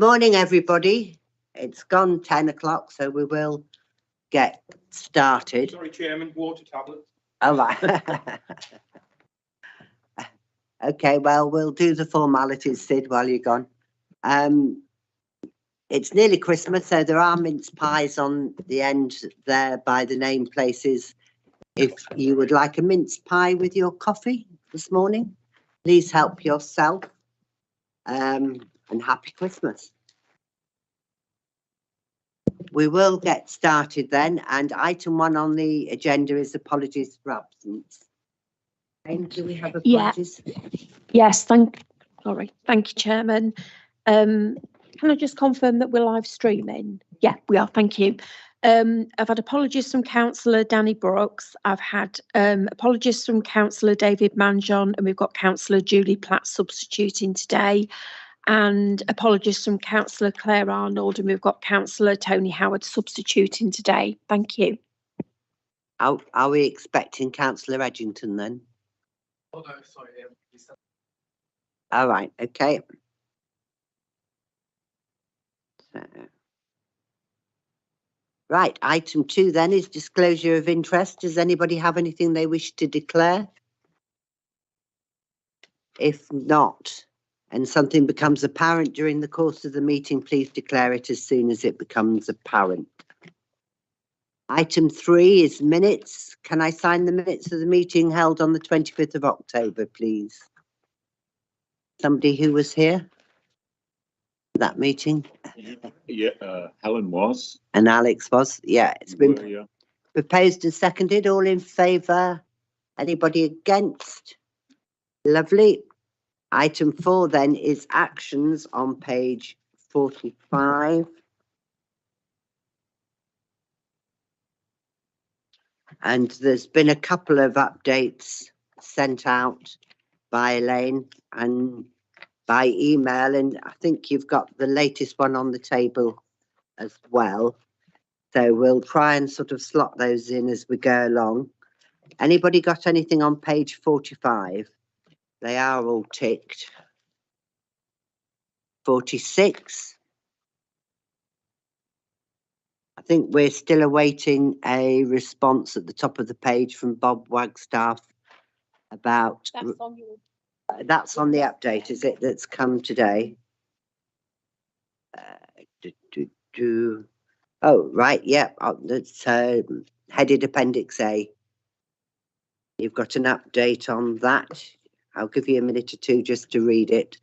Morning, everybody. It's gone 10 o'clock, so we will get started. Sorry, Chairman, water tablets. All right. Okay, well, we'll do the formalities, Sid, while you're gone. It's nearly Christmas, so there are mince pies on the end there by the name places. If you would like a mince pie with your coffee this morning, please help yourself. And happy Christmas. We will get started then, and item 1 on the agenda is apologies for absence. Do we have apologies? Yes, thank you, Chairman. Can I just confirm that we're live streaming? Yeah, we are, thank you. I've had apologies from Councillor Danny Brooks. I've had apologies from Councillor David Manjon, and we've got Councillor Julie Platt substituting today. And apologies from Councillor Claire Arnold, and we've got Councillor Tony Howard substituting today. Thank you. Are we expecting Councillor Edgington then? Oh, no, sorry. All right, okay. Right, item 2 then is disclosure of interest. Does anybody have anything they wish to declare? If not, and something becomes apparent during the course of the meeting, please declare it as soon as it becomes apparent. Item 3 is minutes. Can I sign the minutes of the meeting held on the 25th of October, please? Somebody who was here? That meeting? Yeah, Helen was. And Alex was? Yeah, it's been proposed and seconded. All in favour? Anybody against? Lovely. Item 4 then is actions on page 45. And there's been a couple of updates sent out by Elaine and by email, and I think you've got the latest one on the table as well. So we'll try and sort of slot those in as we go along. Anybody got anything on page 45? They are all ticked. 46. I think we're still awaiting a response at the top of the page from Bob Wagstaff about... That's on the update, is it, that's come today? Oh, right, yeah, that's headed Appendix A. You've got an update on that. I'll give you a minute or two just to read it.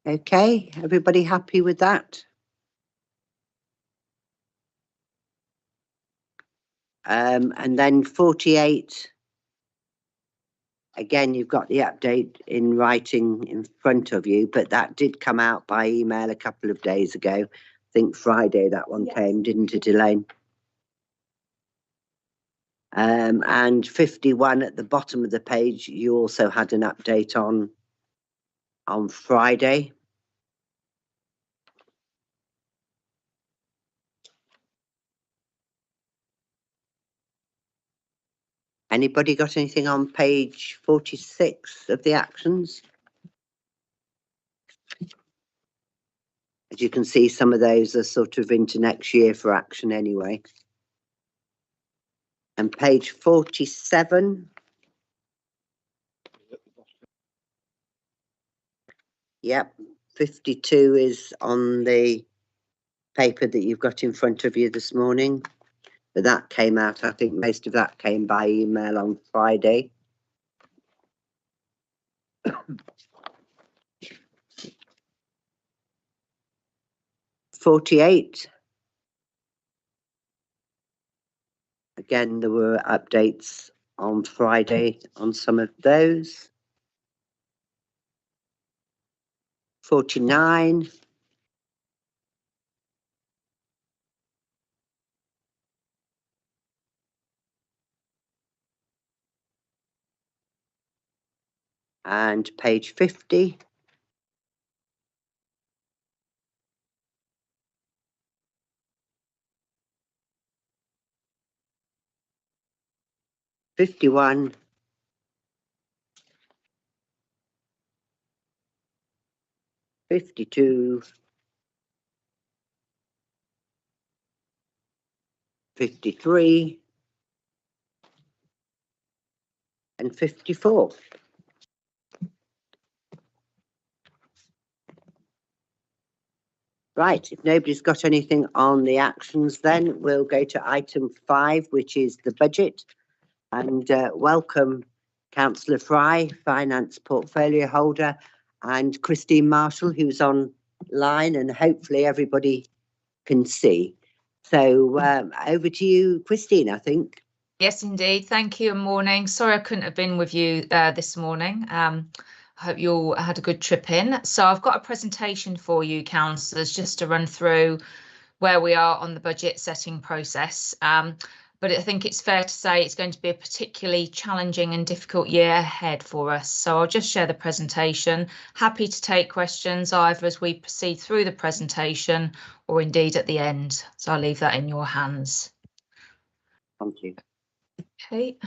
Okay, everybody happy with that? And then 48. Again, you've got the update in writing in front of you, but that did come out by email a couple of days ago. I think Friday that one came, didn't it, Elaine? And 51 at the bottom of the page, you also had an update on Friday. Anybody got anything on page 46 of the actions? As you can see, some of those are sort of into next year for action anyway. And page 47. Yep, 52 is on the paper that you've got in front of you this morning. But that came out, I think most of that came by email on Friday. $48. Again, there were updates on Friday on some of those. 49. And page 50. 51, 52, 53, and 54. Right, if nobody's got anything on the actions, then we'll go to item 5, which is the budget. And welcome Councillor Fry, Finance Portfolio Holder, and Christine Marshall, who's online, and hopefully everybody can see. So over to you, Christine, I think. Yes, indeed. Thank you and morning. Sorry I couldn't have been with you this morning. I hope you all had a good trip in. So I've got a presentation for you, councillors, just to run through where we are on the budget setting process. But I think it's fair to say it's going to be a particularly challenging and difficult year ahead for us. So I'll just share the presentation. Happy to take questions either as we proceed through the presentation or indeed at the end. So I'll leave that in your hands. Thank you. Okay.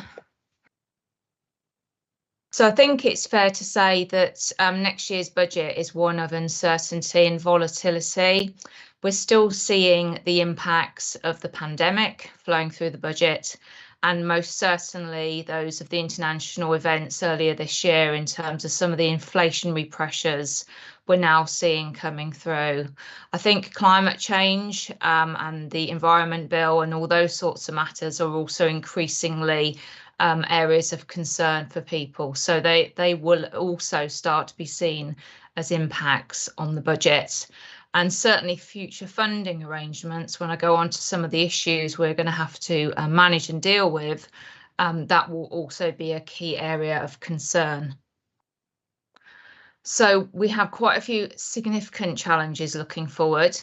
So I think it's fair to say that next year's budget is one of uncertainty and volatility. We're still seeing the impacts of the pandemic flowing through the budget, and most certainly those of the international events earlier this year in terms of some of the inflationary pressures we're now seeing coming through. I think climate change and the Environment Bill and all those sorts of matters are also increasingly areas of concern for people. So they will also start to be seen as impacts on the budget. And certainly future funding arrangements, when I go on to some of the issues we're going to have to manage and deal with, that will also be a key area of concern. So we have quite a few significant challenges looking forward.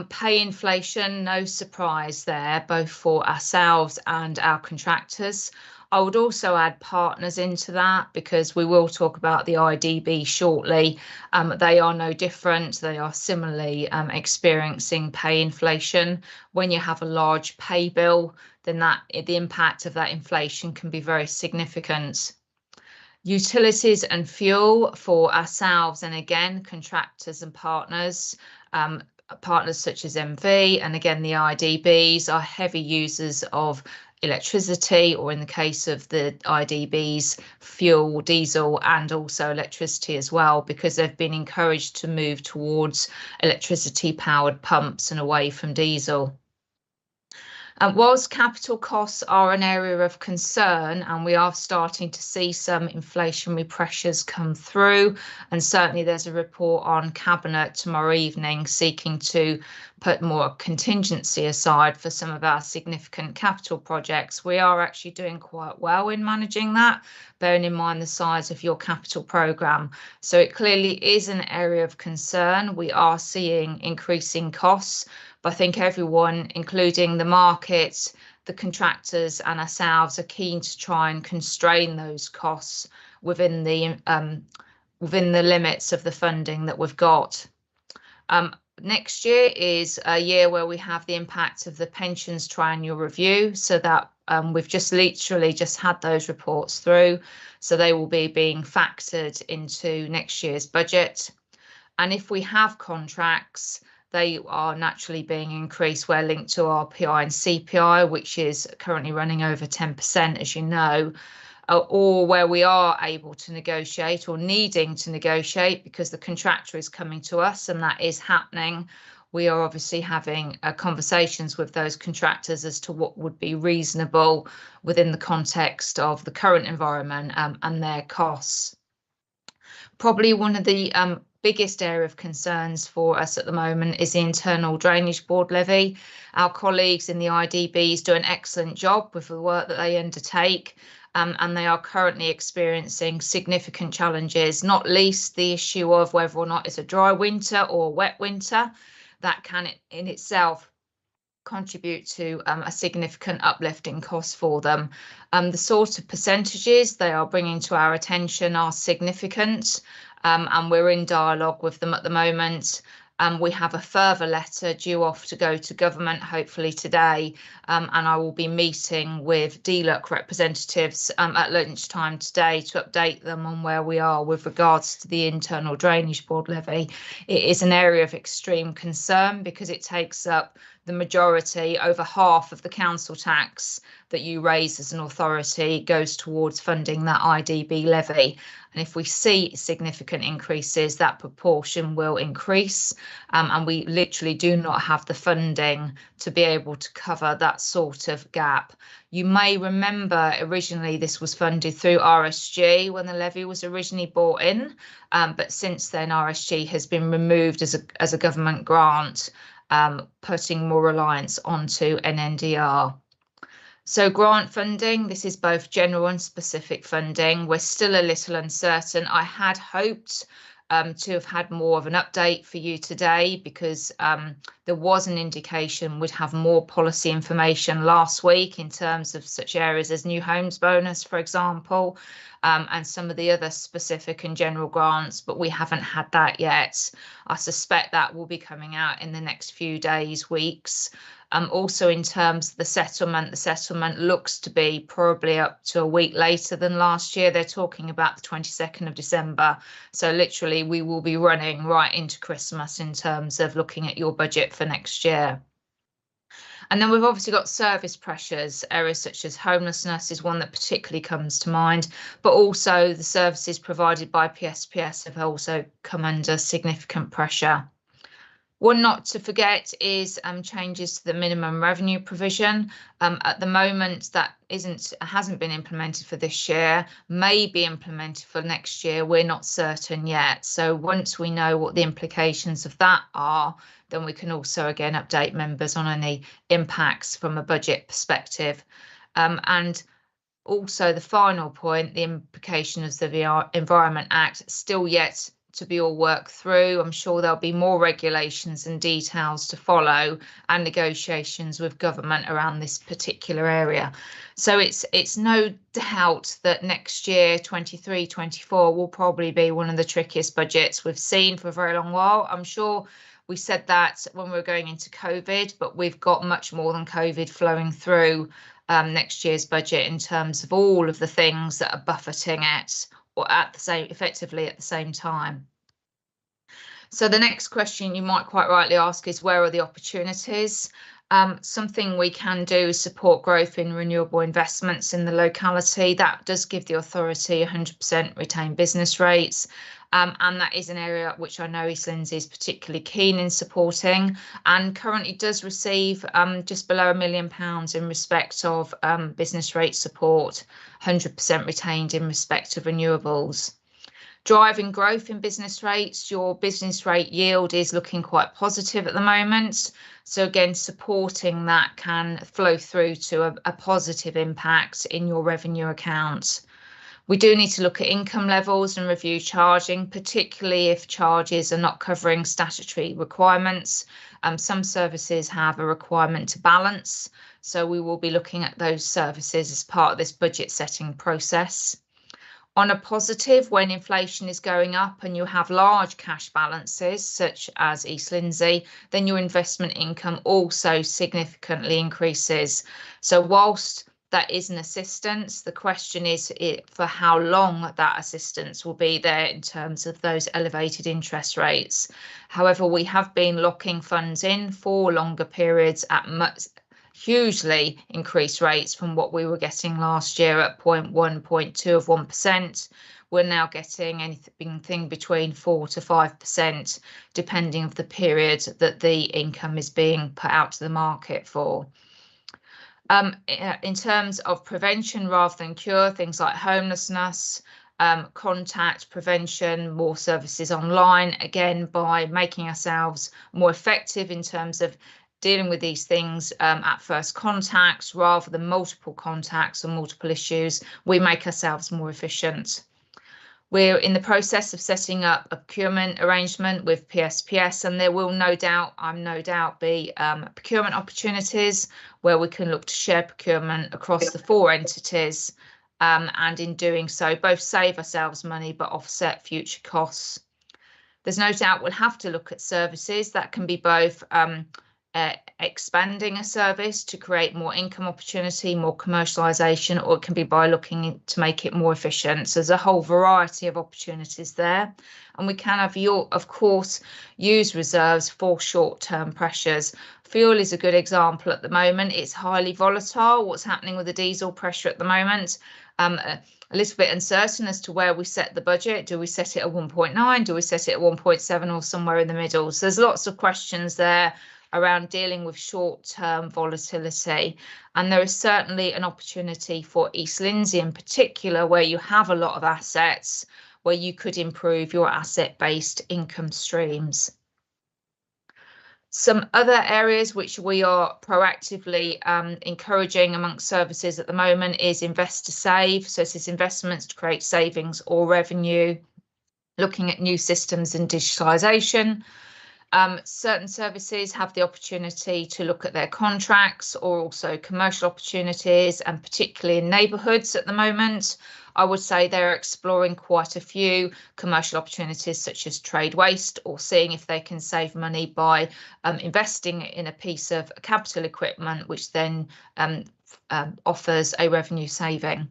Pay inflation, no surprise there, both for ourselves and our contractors. I would also add partners into that because we will talk about the IDB shortly. They are no different. They are similarly experiencing pay inflation. When you have a large pay bill, then the impact of that inflation can be very significant. Utilities and fuel for ourselves and again contractors and partners. Partners such as MV and again the IDBs are heavy users of electricity, or in the case of the IDBs, fuel, diesel and also electricity as well, because they've been encouraged to move towards electricity powered pumps and away from diesel. Whilst capital costs are an area of concern and we are starting to see some inflationary pressures come through, and certainly there's a report on Cabinet tomorrow evening seeking to put more contingency aside for some of our significant capital projects, we are actually doing quite well in managing that, bearing in mind the size of your capital programme. So it clearly is an area of concern. We are seeing increasing costs. But I think everyone, including the market, the contractors and ourselves, are keen to try and constrain those costs within the limits of the funding that we've got. Next year is a year where we have the impact of the pensions triennial review, so that we've just literally just had those reports through, so they will be being factored into next year's budget. And if we have contracts, they are naturally being increased where linked to RPI and CPI, which is currently running over 10%, as you know, or where we are able to negotiate or needing to negotiate because the contractor is coming to us, and that is happening. We are obviously having conversations with those contractors as to what would be reasonable within the context of the current environment and their costs. Probably one of the biggest area of concerns for us at the moment is the Internal Drainage Board levy. Our colleagues in the IDBs do an excellent job with the work that they undertake, and they are currently experiencing significant challenges, not least the issue of whether or not it's a dry winter or a wet winter. That can in itself contribute to a significant uplift in costs for them. The sort of percentages they are bringing to our attention are significant, and we're in dialogue with them at the moment. We have a further letter due off to go to government, hopefully today, and I will be meeting with DLUC representatives at lunchtime today to update them on where we are with regards to the internal drainage board levy. It is an area of extreme concern because it takes up the majority, over half of the council tax that you raise as an authority goes towards funding that IDB levy. And if we see significant increases, that proportion will increase. And we literally do not have the funding to be able to cover that sort of gap. You may remember originally this was funded through RSG when the levy was originally brought in, but since then RSG has been removed as a government grant, putting more reliance onto NNDR. So grant funding, this is both general and specific funding. We're still a little uncertain. I had hoped to have had more of an update for you today because there was an indication we'd have more policy information last week in terms of such areas as new homes bonus, for example, and some of the other specific and general grants, but we haven't had that yet. I suspect that will be coming out in the next few days, weeks. Also in terms of the settlement looks to be probably up to a week later than last year. They're talking about the 22nd of December. So literally we will be running right into Christmas in terms of looking at your budget for next year. And then we've obviously got service pressures. Areas such as homelessness is one that particularly comes to mind, but also the services provided by PSPS have also come under significant pressure. One not to forget is changes to the minimum revenue provision. At the moment, that hasn't been implemented for this year, may be implemented for next year. We're not certain yet. So once we know what the implications of that are, then we can also again update members on any impacts from a budget perspective. And also the final point, the implications of the Environment Act, still yet to be all worked through. I'm sure there'll be more regulations and details to follow and negotiations with government around this particular area. So it's no doubt that next year, 23-24, will probably be one of the trickiest budgets we've seen for a very long while. I'm sure we said that when we were going into COVID, but we've got much more than COVID flowing through next year's budget in terms of all of the things that are buffeting it, or effectively at the same time. So the next question you might quite rightly ask is, where are the opportunities? Something we can do is support growth in renewable investments in the locality. That does give the authority 100% retained business rates. And that is an area which I know East Lindsey is particularly keen in supporting, and currently does receive just below £1 million in respect of business rate support, 100% retained in respect of renewables. Driving growth in business rates, your business rate yield is looking quite positive at the moment. So again, supporting that can flow through to a positive impact in your revenue account. We do need to look at income levels and review charging, particularly if charges are not covering statutory requirements. Some services have a requirement to balance, so we will be looking at those services as part of this budget setting process. On a positive, when inflation is going up and you have large cash balances, such as East Lindsey, then your investment income also significantly increases. So whilst that is an assistance, the question is for how long that assistance will be there in terms of those elevated interest rates. However, we have been locking funds in for longer periods at hugely increased rates from what we were getting last year at 0.1, 0.2 of 1%. We're now getting anything between 4 to 5%, depending on the period that the income is being put out to the market for. In terms of prevention rather than cure, things like homelessness, contact prevention, more services online, again, by making ourselves more effective in terms of dealing with these things at first contacts rather than multiple contacts or multiple issues, we make ourselves more efficient. We're in the process of setting up a procurement arrangement with PSPS, and there will no doubt be procurement opportunities where we can look to share procurement across the 4 entities, and in doing so both save ourselves money but offset future costs. There's no doubt we'll have to look at services that can be both expanding a service to create more income opportunity, more commercialisation, or it can be by looking to make it more efficient. So there's a whole variety of opportunities there. And we can have, of course, use reserves for short-term pressures. Fuel is a good example at the moment. It's highly volatile. What's happening with the diesel pressure at the moment? A little bit uncertain as to where we set the budget. Do we set it at 1.9? Do we set it at 1.7 or somewhere in the middle? So there's lots of questions there around dealing with short-term volatility. And there is certainly an opportunity for East Lindsey in particular, where you have a lot of assets, where you could improve your asset-based income streams. Some other areas which we are proactively encouraging amongst services at the moment is invest to save. So this is investments to create savings or revenue, looking at new systems and digitalisation. Certain services have the opportunity to look at their contracts or also commercial opportunities, and particularly in neighbourhoods at the moment, I would say they're exploring quite a few commercial opportunities such as trade waste, or seeing if they can save money by investing in a piece of capital equipment, which then offers a revenue saving.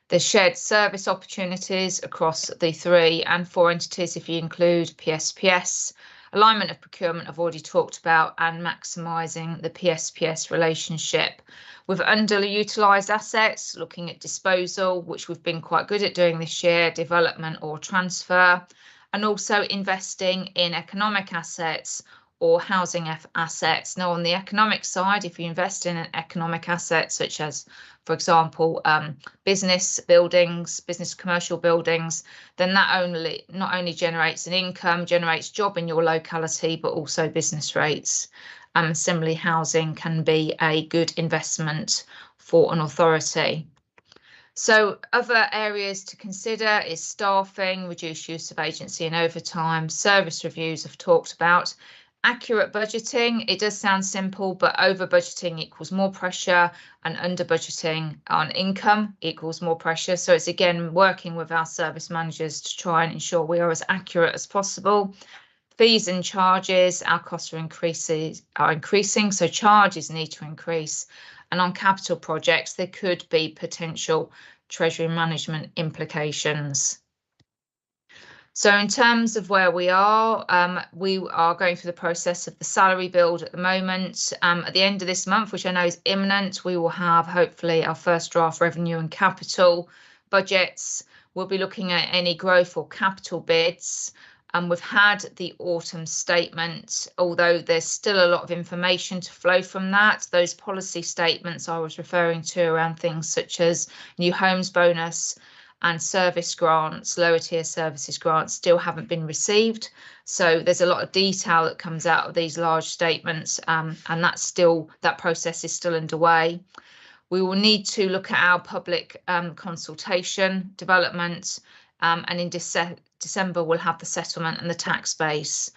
There's shared service opportunities across the 3 and 4 entities if you include PSPS. Alignment of procurement I've already talked about, and maximising the PSPS relationship. With underutilised assets, looking at disposal, which we've been quite good at doing this year, development or transfer, and also investing in economic assets or housing assets. Now, on the economic side, if you invest in an economic asset, such as, for example, business buildings, business commercial buildings, then that not only generates an income, generates job in your locality, but also business rates. Similarly, housing can be a good investment for an authority. So other areas to consider is staffing, reduced use of agency and overtime, service reviews I've talked about. Accurate budgeting, it does sound simple, but over budgeting equals more pressure, and under budgeting on income equals more pressure. So it's again working with our service managers to try and ensure we are as accurate as possible. Fees and charges, our costs are increasing, so charges need to increase. And on capital projects, there could be potential treasury management implications. So in terms of where we are going through the process of the salary build at the moment. At the end of this month, which I know is imminent, we will have hopefully our first draft revenue and capital budgets. We'll be looking at any growth or capital bids. We've had the autumn statement, although there's still a lot of information to flow from that. Those policy statements I was referring to around things such as new homes bonus and service grants, lower tier services grants, still haven't been received. So there's a lot of detail that comes out of these large statements, and that process is still underway. We will need to look at our public consultation development, and in December we'll have the settlement and the tax base.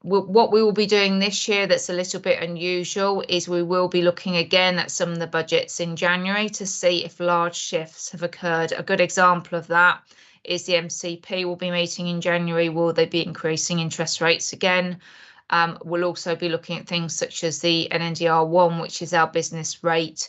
What we will be doing this year that's a little bit unusual is we will be looking again at some of the budgets in January to see if large shifts have occurred. A good example of that is the MCP will be meeting in January. Will they be increasing interest rates again? We'll also be looking at things such as the NNDR1, which is our business rate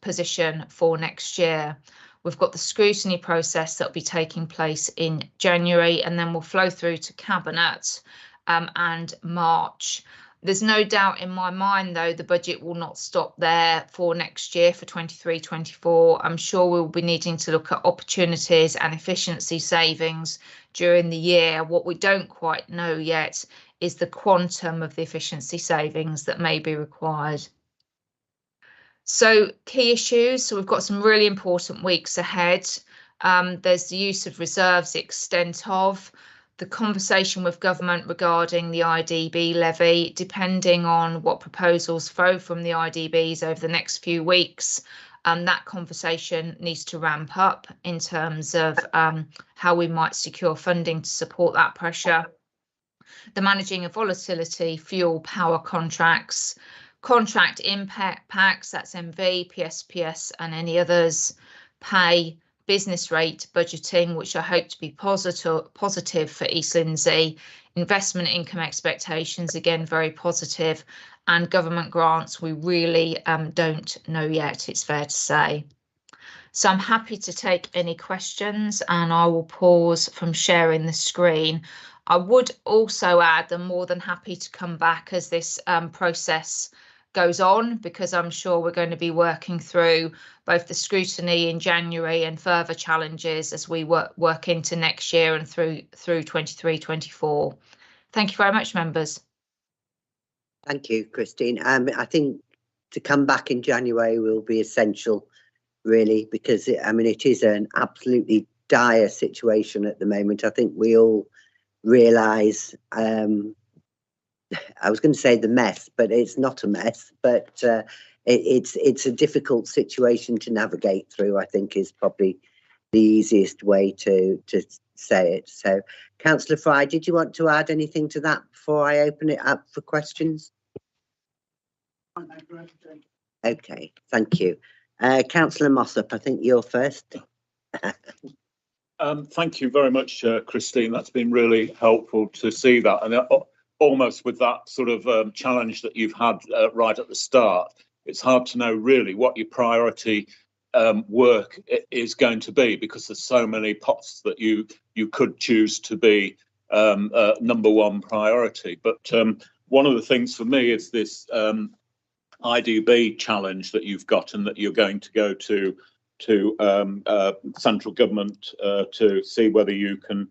position for next year. We've got the scrutiny process that will be taking place in January, and then we'll flow through to Cabinet and March. There's no doubt in my mind, though, the budget will not stop there for next year, for 23-24. I'm sure we'll be needing to look at opportunities and efficiency savings during the year. What we don't quite know yet is the quantum of the efficiency savings that may be required. So key issues. So we've got some really important weeks ahead. There's the use of reserves, the extent of the conversation with government regarding the IDB levy. Depending on what proposals flow from the IDBs over the next few weeks, that conversation needs to ramp up in terms of how we might secure funding to support that pressure. The managing of volatility, fuel, power contracts, contract impacts, that's MV, PSPS and any others, pay, business rate budgeting, which I hope to be positive for East Lindsey. Investment income expectations, again, very positive. And government grants, we really don't know yet, it's fair to say. So I'm happy to take any questions, and I will pause from sharing the screen. I would also add I'm more than happy to come back as this process goes on, because I'm sure we're going to be working through both the scrutiny in January and further challenges as we work into next year and through 23-24. Thank you very much, members. Thank you, Christine. I think to come back in January will be essential, really, because it is an absolutely dire situation at the moment. I think we all realise, I was going to say the mess, but it's not a mess, but it's a difficult situation to navigate through, I think, is probably the easiest way to say it. So, Councillor Fry, did you want to add anything to that before I open it up for questions? Okay, thank you. Councillor Mossop, I think you're first. Thank you very much, Christine. That's been really helpful to see that. And almost with that sort of challenge that you've had right at the start, it's hard to know really what your priority work is going to be, because there's so many pots that you could choose to be number one priority. But one of the things for me is this IDB challenge that you've got, and that you're going to go to central government to see whether you can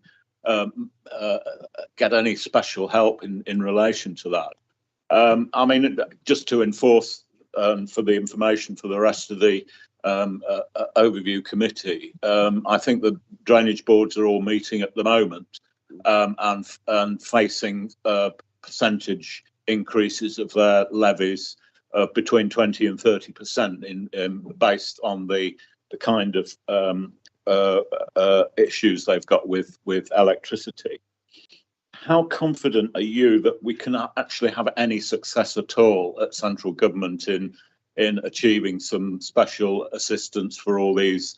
get any special help in relation to that. Just to enforce for the information for the rest of the overview committee, I think the drainage boards are all meeting at the moment and facing percentage increases of their levies between 20 and 30% based on the kind of issues they've got with electricity. How confident are you that we can actually have any success at all at central government in achieving some special assistance for all these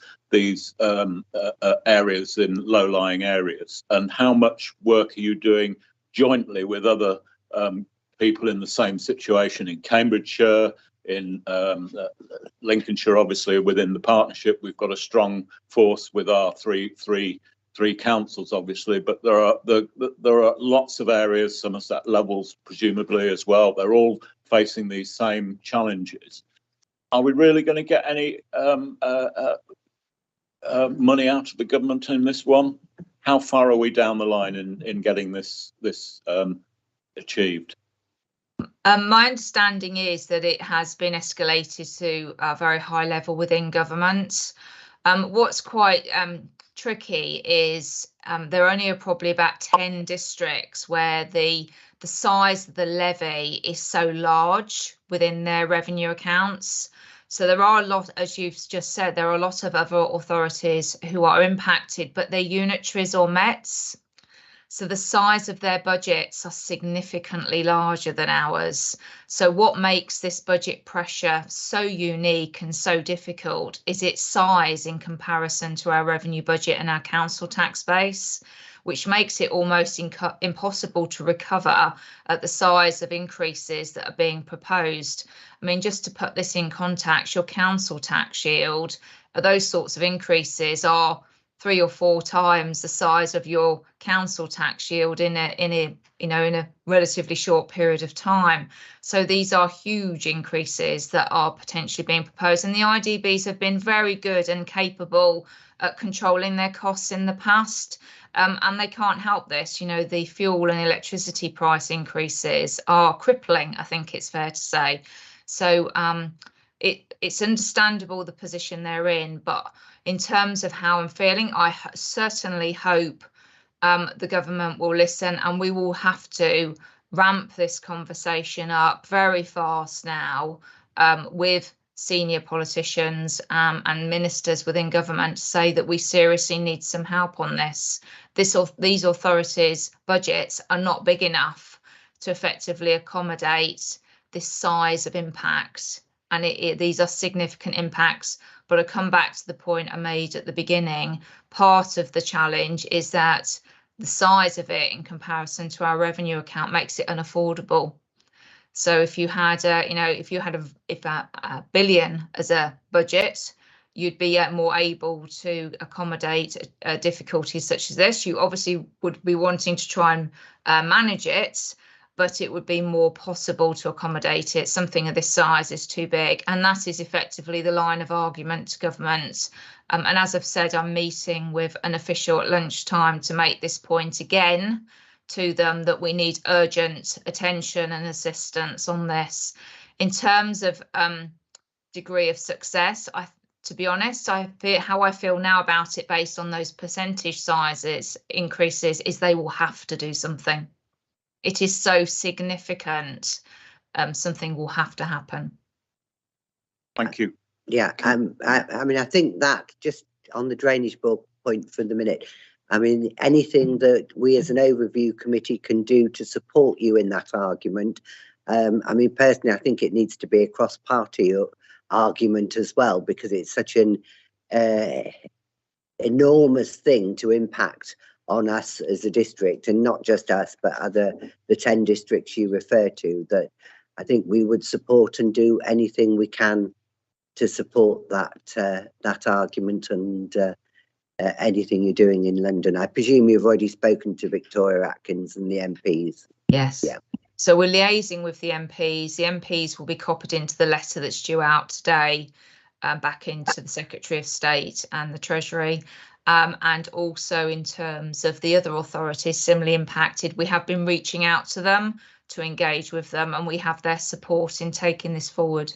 areas in low-lying areas? And how much work are you doing jointly with other people in the same situation in Cambridgeshire, in Lincolnshire? Obviously, within the partnership, we've got a strong force with our three councils, obviously, but there are lots of areas, Somerset Levels presumably as well. They're all facing these same challenges. Are we really going to get any money out of the government in this one? How far are we down the line in getting this achieved? My understanding is that it has been escalated to a very high level within government. What's quite tricky is there only are probably about 10 districts where the size of the levy is so large within their revenue accounts. So there are a lot, as you've just said, there are a lot of other authorities who are impacted, but they're unitaries or METs. So the size of their budgets are significantly larger than ours. So what makes this budget pressure so unique and so difficult is its size in comparison to our revenue budget and our council tax base, which makes it almost impossible to recover at the size of increases that are being proposed. I mean, just to put this in context, your council tax yield, those sorts of increases are 3 or 4 times the size of your council tax yield in a relatively short period of time. So these are huge increases that are potentially being proposed, and the IDBs have been very good and capable at controlling their costs in the past, and they can't help this. You know, the fuel and electricity price increases are crippling, I think it's fair to say. So it's understandable the position they're in, but in terms of how I'm feeling, I certainly hope the government will listen, and we will have to ramp this conversation up very fast now with senior politicians and ministers within government to say that we seriously need some help on this. These authorities' budgets are not big enough to effectively accommodate this size of impact. And these are significant impacts But I come back to the point I made at the beginning. Part of the challenge is that the size of it in comparison to our revenue account makes it unaffordable. So if you had a billion as a budget, you'd be more able to accommodate difficulties such as this. You obviously would be wanting to try and manage it, but it would be more possible to accommodate it. Something of this size is too big, and that is effectively the line of argument to government. And as I've said, I'm meeting with an official at lunchtime to make this point again to them, that we need urgent attention and assistance on this. In terms of degree of success, to be honest, how I feel now about it based on those percentage sizes increases is they will have to do something. It is so significant, something will have to happen. Thank you. Yeah, I mean, I think that just on the drainage board point for the minute, I mean, anything that we as an overview committee can do to support you in that argument. I mean, personally, I think it needs to be a cross-party argument as well, because it's such an enormous thing to impact on us as a district, and not just us, but the 10 districts you refer to, that I think we would support and do anything we can to support that argument and anything you're doing in London. I presume you've already spoken to Victoria Atkins and the MPs. Yes. Yeah. So we're liaising with the MPs. The MPs will be copied into the letter that's due out today, back into the Secretary of State and the Treasury. And also in terms of the other authorities similarly impacted, we have been reaching out to them to engage with them, and we have their support in taking this forward.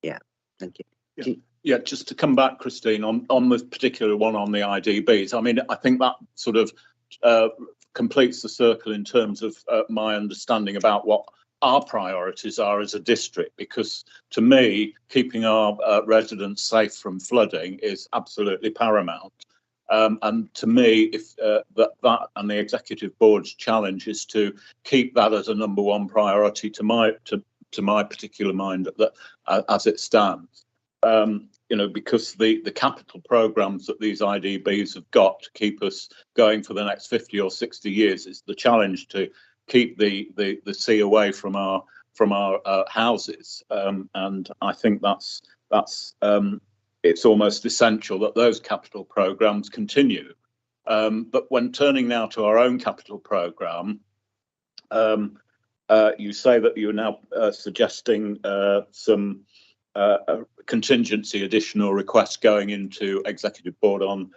Yeah, thank you. Yeah, just to come back, Christine, on the particular one on the IDBs, I mean, I think that sort of completes the circle in terms of my understanding about what our priorities are as a district, because to me, keeping our residents safe from flooding is absolutely paramount. And to me, if that and the executive board's challenge is to keep that as a number one priority to my particular mind as it stands. You know, because the capital programs that these IDBs have got to keep us going for the next 50 or 60 years is the challenge to keep the sea away from our houses. And I think that's it's almost essential that those capital programs continue. But when turning now to our own capital program, you say that you're now suggesting some contingency additional requests going into executive board on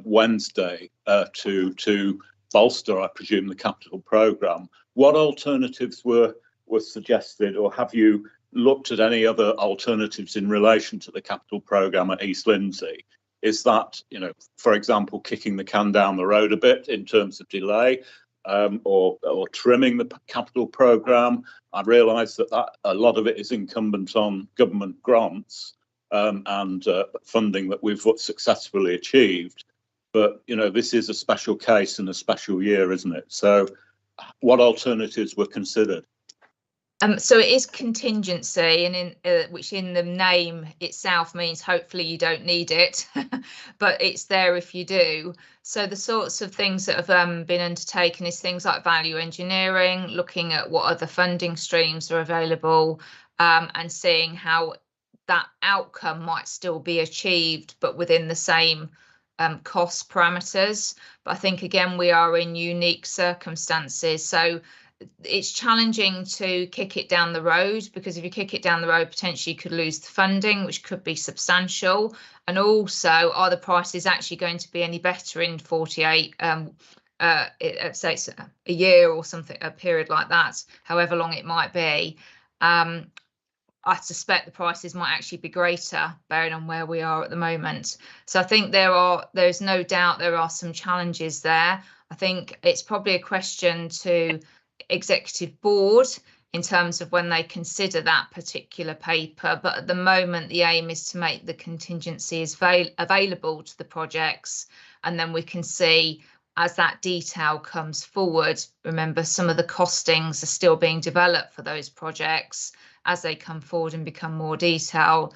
Wednesday to bolster, I presume, the capital programme. What alternatives were suggested, or have you looked at any other alternatives in relation to the capital programme at East Lindsey? Is that, you know, for example, kicking the can down the road a bit in terms of delay, or trimming the capital programme? I realise that a lot of it is incumbent on government grants and funding that we've successfully achieved. But, you know, this is a special case and a special year, isn't it? So what alternatives were considered? So it is contingency, and which in the name itself means hopefully you don't need it, but it's there if you do. So the sorts of things that have been undertaken is things like value engineering, looking at what other funding streams are available, and seeing how that outcome might still be achieved, but within the same cost parameters. But I think, again, we are in unique circumstances. So it's challenging to kick it down the road, because if you kick it down the road, potentially you could lose the funding, which could be substantial. And also, are the prices actually going to be any better in 48, say it's a year or something, a period like that, however long it might be? I suspect the prices might actually be greater, bearing on where we are at the moment. So I think there's no doubt there are some challenges there. I think it's probably a question to executive board in terms of when they consider that particular paper, but at the moment the aim is to make the contingencies available to the projects, and then we can see as that detail comes forward. Remember, some of the costings are still being developed for those projects. As they come forward and become more detailed,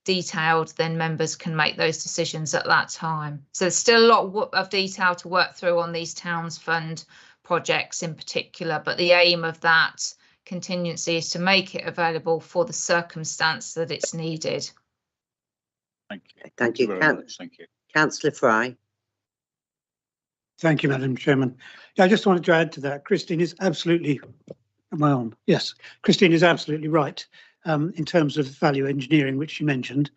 detailed, then members can make those decisions at that time. So there's still a lot of detail to work through on these Towns Fund projects in particular, but the aim of that contingency is to make it available for the circumstance that it's needed. Thank you. Thank you, very much. Thank you. Councillor Fry. Thank you, Madam Chairman. Yeah, I just wanted to add to that. Christine is absolutely, am I on? Yes, Christine is absolutely right in terms of value engineering, which she mentioned.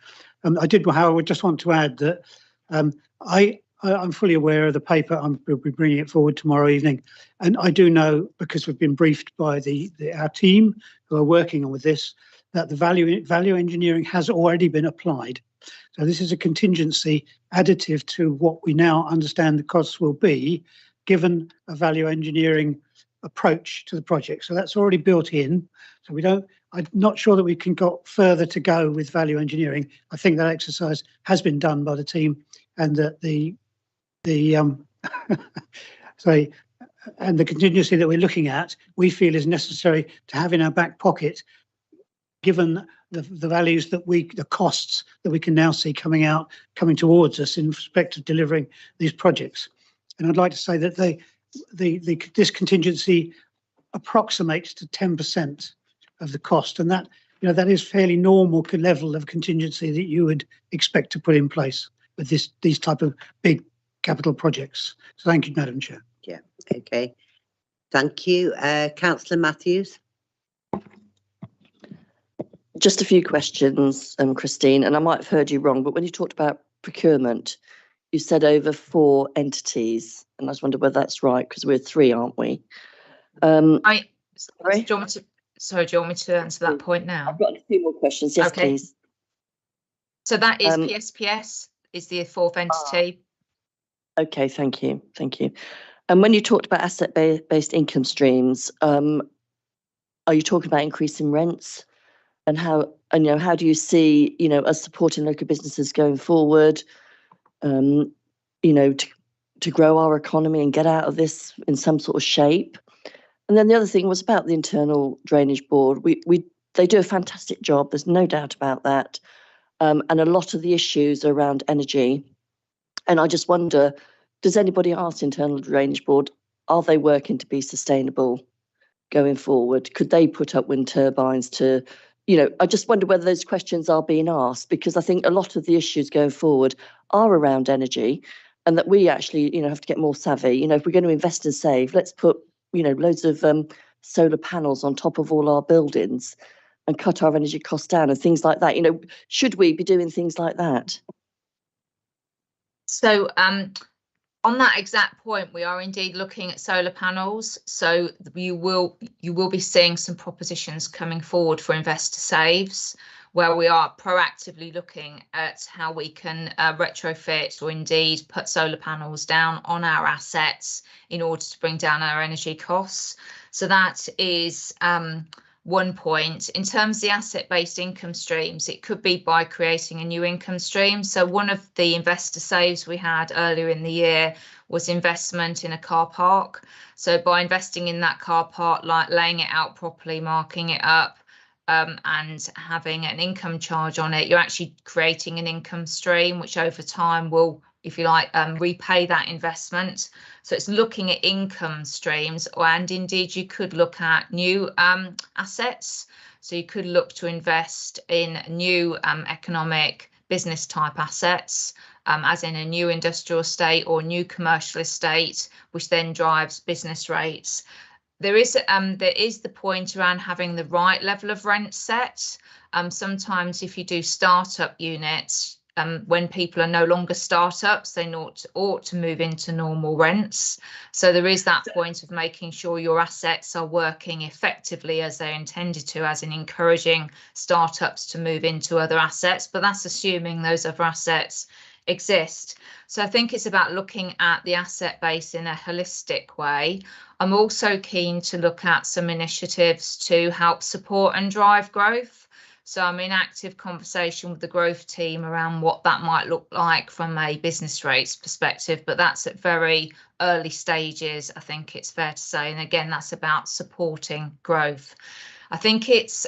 I did, however, just want to add that I'm fully aware of the paper. We'll be bringing it forward tomorrow evening. And I do know, because we've been briefed by our team who are working on with this, that the value engineering has already been applied. So this is a contingency additive to what we now understand the costs will be, given a value engineering approach to the project. So that's already built in. So I'm not sure that we can go further to go with value engineering. I think that exercise has been done by the team, and that the contingency that we're looking at, we feel is necessary to have in our back pocket, given the values that the costs that we can now see coming towards us in respect of delivering these projects. And I'd like to say that this contingency approximates to 10% of the cost, and that is fairly normal level of contingency that you would expect to put in place with these type of big capital projects. So thank you, Madam Chair. Yeah, okay. Thank you. Councillor Matthews. Just a few questions, Christine, and I might have heard you wrong, but when you talked about procurement, you said over 4 entities, and I just wonder whether that's right, because we're 3, aren't we? Sorry? Sorry? Do you want me to answer that point now? I've got a few more questions. Yes, Okay. please. So that is PSPS, is the 4th entity. Okay, thank you. Thank you. And when you talked about asset-based income streams, are you talking about increasing rents? And how do you see, us supporting local businesses going forward, to grow our economy and get out of this in some sort of shape? And then the other thing was about the Internal Drainage Board. They do a fantastic job. There's no doubt about that. And a lot of the issues are around energy. And I just wonder, does anybody ask the Internal Drainage Board, are they working to be sustainable going forward? Could they put up wind turbines to, I just wonder whether those questions are being asked, because I think a lot of the issues going forward are around energy, and that we actually, have to get more savvy. If we're going to invest and save, let's put, loads of solar panels on top of all our buildings and cut our energy costs down and things like that. Should we be doing things like that? So on that exact point, we are indeed looking at solar panels. So you will be seeing some propositions coming forward for investor saves, where we are proactively looking at how we can retrofit or indeed put solar panels down on our assets in order to bring down our energy costs. So that is one point. In terms of the asset-based income streams, it could be by creating a new income stream. So one of the investor saves we had earlier in the year was investment in a car park. So by investing in that car park, like laying it out properly, marking it up, and having an income charge on it, you're actually creating an income stream, which over time will, if you like, repay that investment. So it's looking at income streams, and indeed you could look at new assets. So you could look to invest in new economic business type assets, as in a new industrial estate or new commercial estate, which then drives business rates. There is the point around having the right level of rent set. Sometimes if you do startup units, when people are no longer startups, they ought to move into normal rents. So there is that point of making sure your assets are working effectively as they're intended to, as in encouraging startups to move into other assets. But that's assuming those other assets exist. So I think it's about looking at the asset base in a holistic way. I'm also keen to look at some initiatives to help support and drive growth. So I'm in active conversation with the growth team around what that might look like from a business rates perspective, but that's at very early stages, I think it's fair to say. And again, that's about supporting growth. I think it's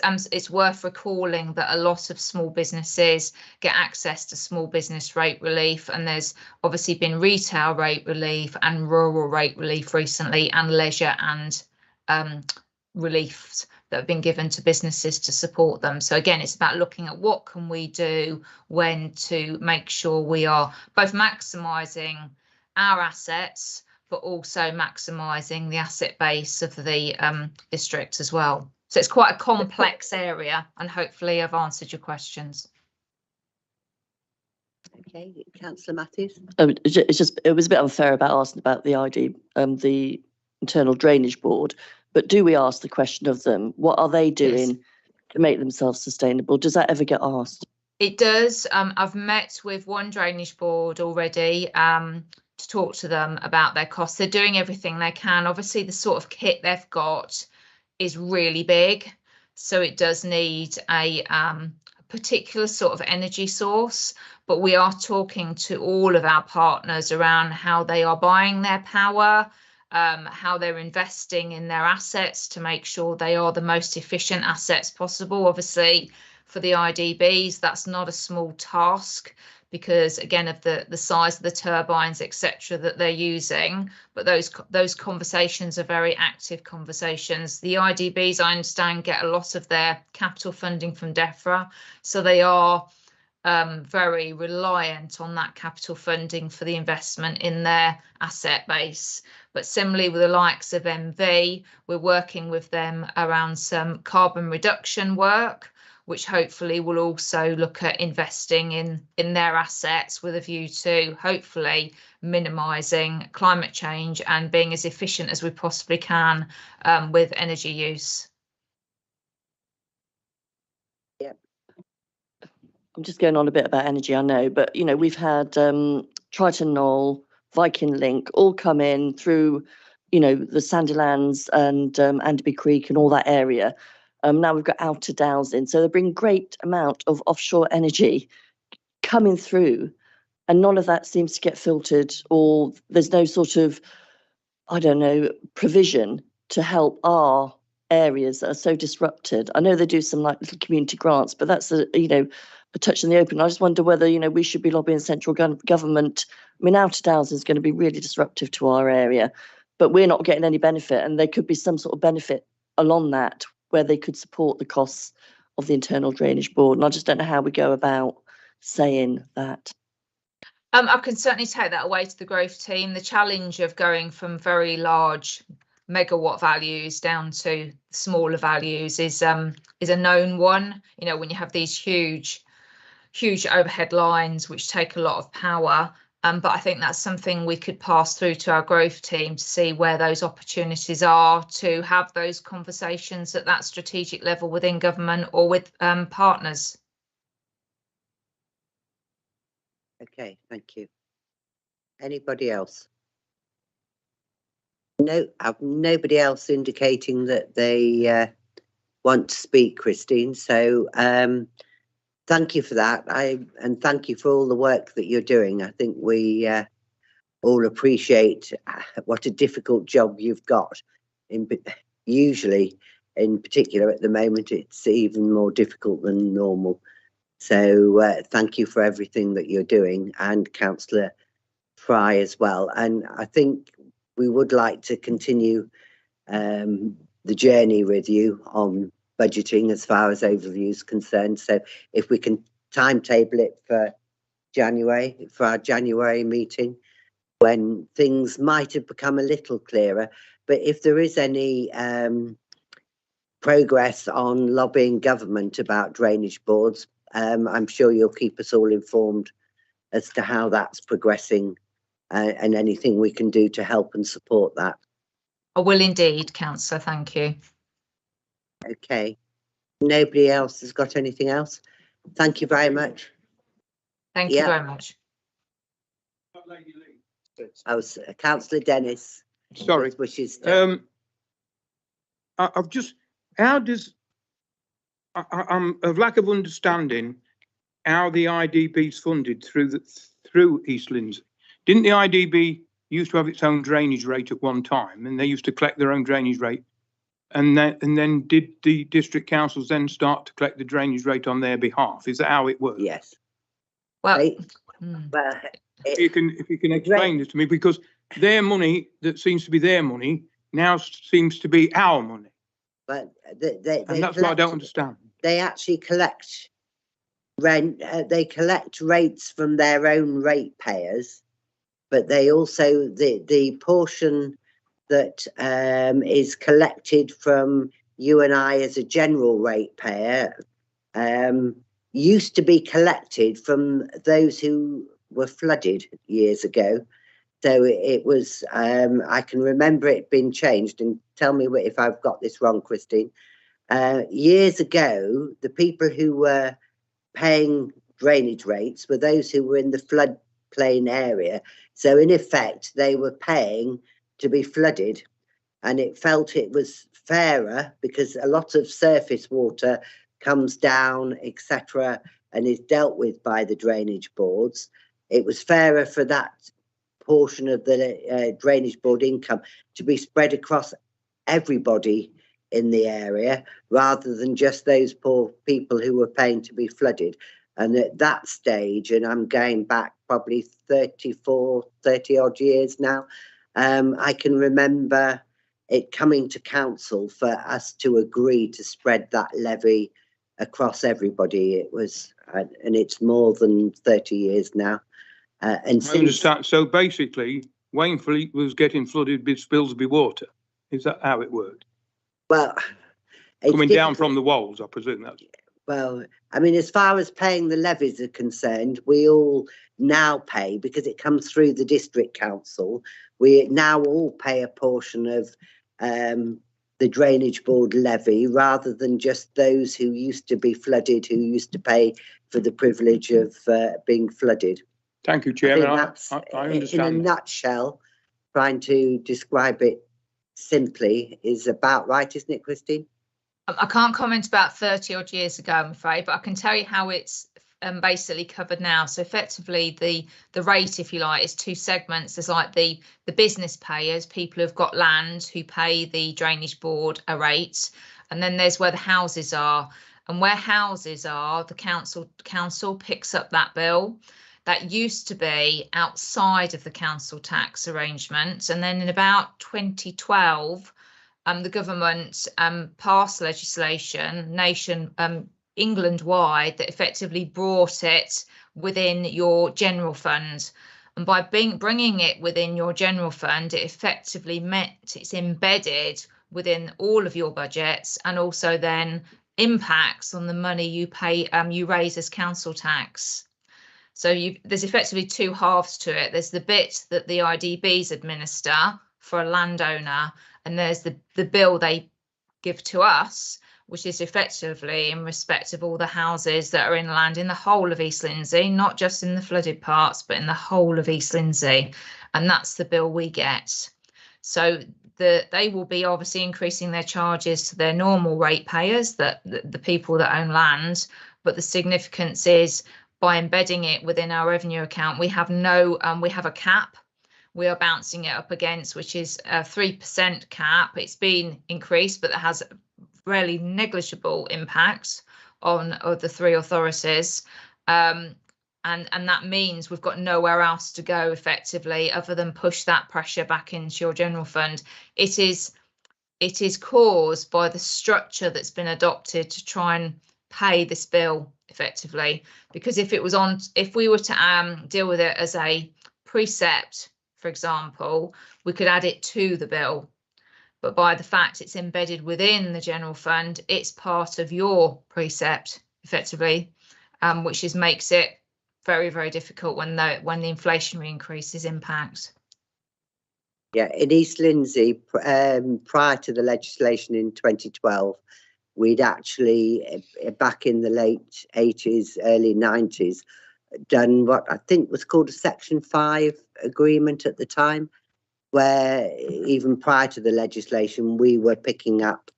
worth recalling that a lot of small businesses get access to small business rate relief, and there's obviously been retail rate relief and rural rate relief recently, and leisure and reliefs that have been given to businesses to support them. So again, it's about looking at what can we do when to make sure we are both maximising our assets, but also maximising the asset base of the district as well. So it's quite a complex area, and hopefully I've answered your questions. Okay, Councillor Matthews. It was a bit unfair about asking about the the internal drainage board, but do we ask the question of them? What are they doing to make themselves sustainable? Does that ever get asked? It does. I've met with one drainage board already to talk to them about their costs. They're doing everything they can. Obviously, the sort of kit they've got is really big, so it does need a particular sort of energy source, but we are talking to all of our partners around how they are buying their power, how they're investing in their assets to make sure they are the most efficient assets possible. Obviously, for the IDBs, that's not a small task, because again of the size of the turbines, etc., that they're using. But those conversations are very active conversations. The IDBs, I understand, get a lot of their capital funding from DEFRA, so they are very reliant on that capital funding for the investment in their asset base. But similarly with the likes of MV, we're working with them around some carbon reduction work, which hopefully will also look at investing in their assets with a view to hopefully minimising climate change and being as efficient as we possibly can with energy use. Yep. I'm just going on a bit about energy, I know, but you know, we've had Triton Knoll, Viking Link all come in through, you know, the Sandilands and Andaby Creek and all that area. Now we've got Outer Dowsing, so they bring great amount of offshore energy coming through, and none of that seems to get filtered, or there's no sort of, I don't know, provision to help our areas that are so disrupted. I know they do some like little community grants, but that's a touch in the open. I just wonder whether, you know, we should be lobbying central government. I mean, Outer Dowsing is going to be really disruptive to our area, but we're not getting any benefit, and there could be some sort of benefit along that where they could support the costs of the internal drainage board. And I just don't know how we go about saying that. I can certainly take that away to the growth team. The challenge of going from very large megawatt values down to smaller values is a known one. You know, when you have these huge overhead lines which take a lot of power. But I think that's something we could pass through to our growth team to see where those opportunities are to have those conversations at that strategic level within government or with partners. Okay, thank you. Anybody else? No, I've nobody else indicating that they want to speak, Christine. So thank you for that. And thank you for all the work that you're doing. I think we all appreciate what a difficult job you've got. Usually, in particular at the moment, it's even more difficult than normal. So thank you for everything that you're doing, and Councillor Fry as well. And I think we would like to continue the journey with you on budgeting as far as overview is concerned. So if we can timetable it for January, for our January meeting, when things might have become a little clearer. But if there is any progress on lobbying government about drainage boards, I'm sure you'll keep us all informed as to how that's progressing and anything we can do to help and support that. I will indeed, Councillor, thank you. Okay. Nobody else has got anything else? Thank you very much. Thank you very much. I was Councillor Dennis. Sorry. Wishes to... I've just, how does I'm of lack of understanding how the IDB is funded through East Lindsey. Didn't the IDB used to have its own drainage rate at one time, and they used to collect their own drainage rate? And then did the district councils then start to collect the drainage rate on their behalf? Is that how it works? Yes. Well, They- mm. Well, If you can explain this to me, because their money that seems to be their money now seems to be our money, but they and that's what I don't collect- understand. They actually collect rent, they collect rates from their own ratepayers, but they also, the portion that is collected from you and I as a general ratepayer used to be collected from those who were flooded years ago. So it was, I can remember it being changed, and tell me if I've got this wrong, Christine. Years ago, the people who were paying drainage rates were those who were in the floodplain area. So in effect, they were paying to be flooded, and it felt it was fairer because a lot of surface water comes down, etc., and is dealt with by the drainage boards. It was fairer for that portion of the drainage board income to be spread across everybody in the area rather than just those poor people who were paying to be flooded. And at that stage, and I'm going back probably 30 odd years now, I can remember it coming to council for us to agree to spread that levy across everybody. It was, and it's more than 30 years now. And I understand. So basically, Wainfleet was getting flooded with Spilsby water. Is that how it worked? Well, it's Coming down difficult. from the walls, I presume that's. Well, I mean, as far as paying the levies are concerned, we all now pay because it comes through the district council. We now all pay a portion of the drainage board levy rather than just those who used to be flooded, who used to pay for the privilege of being flooded. Thank you, I think Chairman. that's, I in a understand. nutshell, trying to describe it simply is about right, isn't it, Christine? I can't comment about 30 odd years ago, I'm afraid, but I can tell you how it's basically covered now. So effectively the rate, if you like, is two segments. There's like the business payers, people who've got land who pay the drainage board a rate, and then there's where the houses are. And where houses are, the council picks up that bill. That used to be outside of the council tax arrangement, and then in about 2012 the government passed legislation England-wide that effectively brought it within your general fund. And by bringing it within your general fund, it effectively meant it's embedded within all of your budgets, and also then impacts on the money you pay, you raise as council tax. So there's effectively two halves to it. There's the bit that the IDBs administer for a landowner, and there's the bill they give to us, which is effectively in respect of all the houses that are in land in the whole of East Lindsey, not just in the flooded parts, but in the whole of East Lindsey. And that's the bill we get. So they will be obviously increasing their charges to their normal ratepayers, the people that own land. But the significance is by embedding it within our revenue account, we have we have a cap. We are bouncing it up against, which is a 3% cap. It's been increased, but it has really negligible impact on the three authorities. And that means we've got nowhere else to go effectively other than push that pressure back into your general fund. It is caused by the structure that's been adopted to try and pay this bill effectively, because if we were to deal with it as a precept, for example, we could add it to the bill, but by the fact it's embedded within the general fund, it's part of your precept effectively, which makes it very, very difficult when the inflationary increases impact. Yeah, in East Lindsey, prior to the legislation in 2012, we'd actually, back in the late 80s, early 90s, done what I think was called a Section 5 agreement at the time, where even prior to the legislation, we were picking up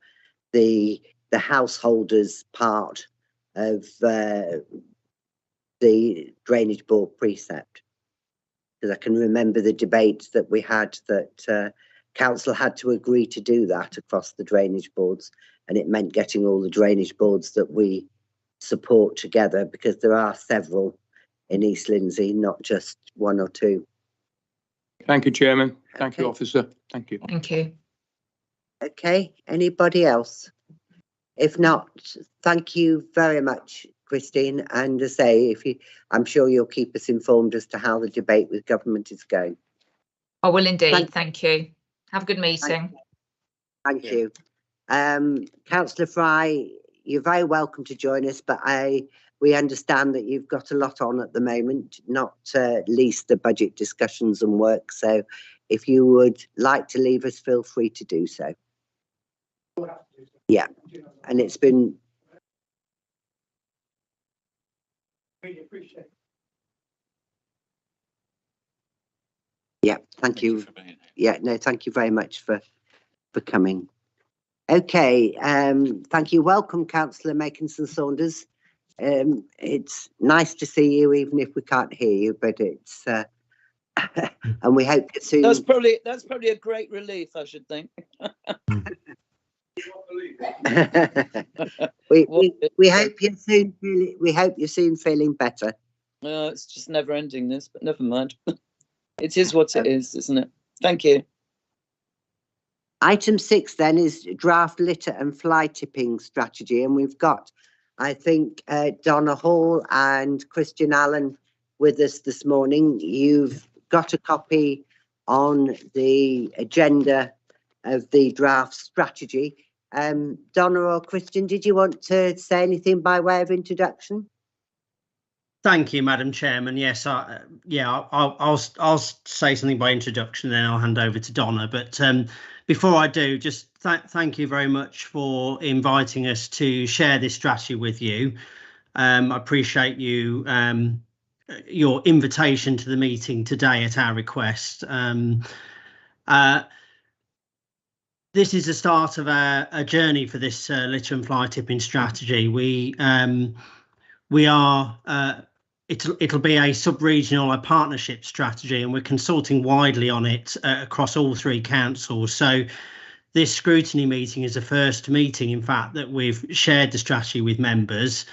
the the householders part of the drainage board precept. Because I can remember the debate that we had that council had to agree to do that across the drainage boards, and it meant getting all the drainage boards that we support together, because there are several in East Lindsey, not just one or two. Thank you, Chairman. Thank you, Okay. Officer. Thank you. Thank you. Okay, anybody else? If not, thank you very much, Christine. And as I say, I'm sure you'll keep us informed as to how the debate with government is going. I will indeed. Thank- Thank you. Have a good meeting. Thank you. Councillor Fry, you're very welcome to join us, but we understand that you've got a lot on at the moment, not least the budget discussions and work. So if you would like to leave us, feel free to do so. Yeah, and it's been... Really appreciate it. Yeah, thank you. for being here. Yeah, no, thank you very much for coming. Okay, thank you. Welcome, Councillor Makinson Saunders. It's nice to see you, even if we can't hear you, but it's and we hope that soon. That's probably a great relief, I should think. we hope you're soon feeling better. It's just never ending this, but never mind. It is what it is, isn't it? Thank you. Item 6 then is draft litter and fly tipping strategy, and we've got, I think, Donna Hall and Christian Allen with us this morning. You've got a copy on the agenda of the draft strategy. Donna or Christian, did you want to say anything by way of introduction? Thank you, Madam Chairman. Yes, I'll say something by introduction, then I'll hand over to Donna. But before I do, just thank you very much for inviting us to share this strategy with you. I appreciate you your invitation to the meeting today at our request. This is the start of a journey for this litter and fly tipping strategy. It'll be a sub-regional, a partnership strategy, and we're consulting widely on it across all 3 councils. So this scrutiny meeting is the first meeting, in fact, that we've shared the strategy with members.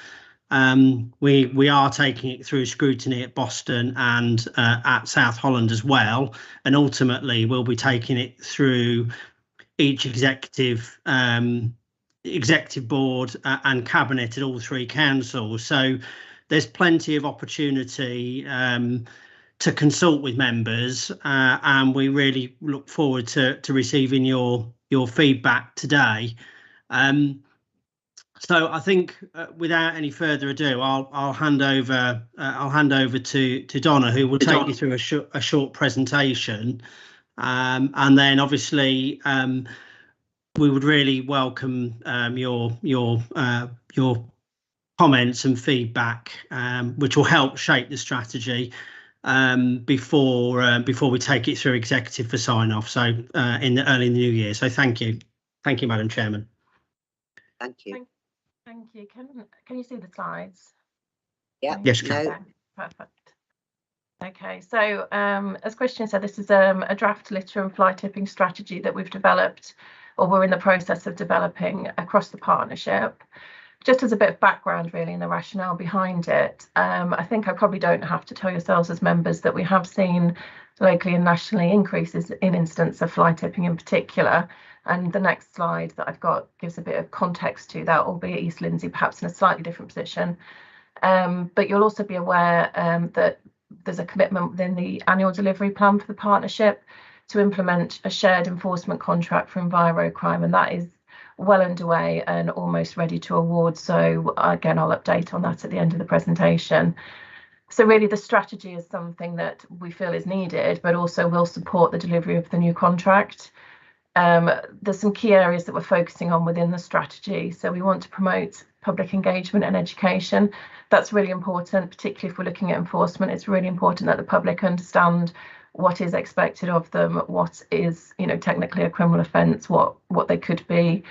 We are taking it through scrutiny at Boston and at South Holland as well, and ultimately we'll be taking it through each executive board and cabinet at all 3 councils. So there's plenty of opportunity to consult with members, and we really look forward to receiving your feedback today. So I think without any further ado, I'll hand over to Donna, who will take you through a short presentation, and then obviously we would really welcome your comments and feedback, which will help shape the strategy before we take it through executive for sign off. So early in the new year. So thank you, Madam Chairman. Thank you. Thank you. Can you see the slides? Yeah. Yes, no. Perfect. Okay, so as Christian said, this is a draft litter and fly tipping strategy that we've developed, or we're in the process of developing across the partnership. Just as a bit of background, really, and the rationale behind it, I think I probably don't have to tell yourselves as members that we have seen locally and nationally increases in incidents of fly tipping in particular. And the next slide that I've got gives a bit of context to that, albeit East Lindsey perhaps in a slightly different position. But you'll also be aware that there's a commitment within the annual delivery plan for the partnership to implement a shared enforcement contract for envirocrime, and that is well underway and almost ready to award. So again, I'll update on that at the end of the presentation. So really the strategy is something that we feel is needed, but also will support the delivery of the new contract. There's some key areas that we're focusing on within the strategy. So we want to promote public engagement and education. That's really important, particularly if we're looking at enforcement. It's really important that the public understand what is expected of them, what is, technically a criminal offence, what they could be,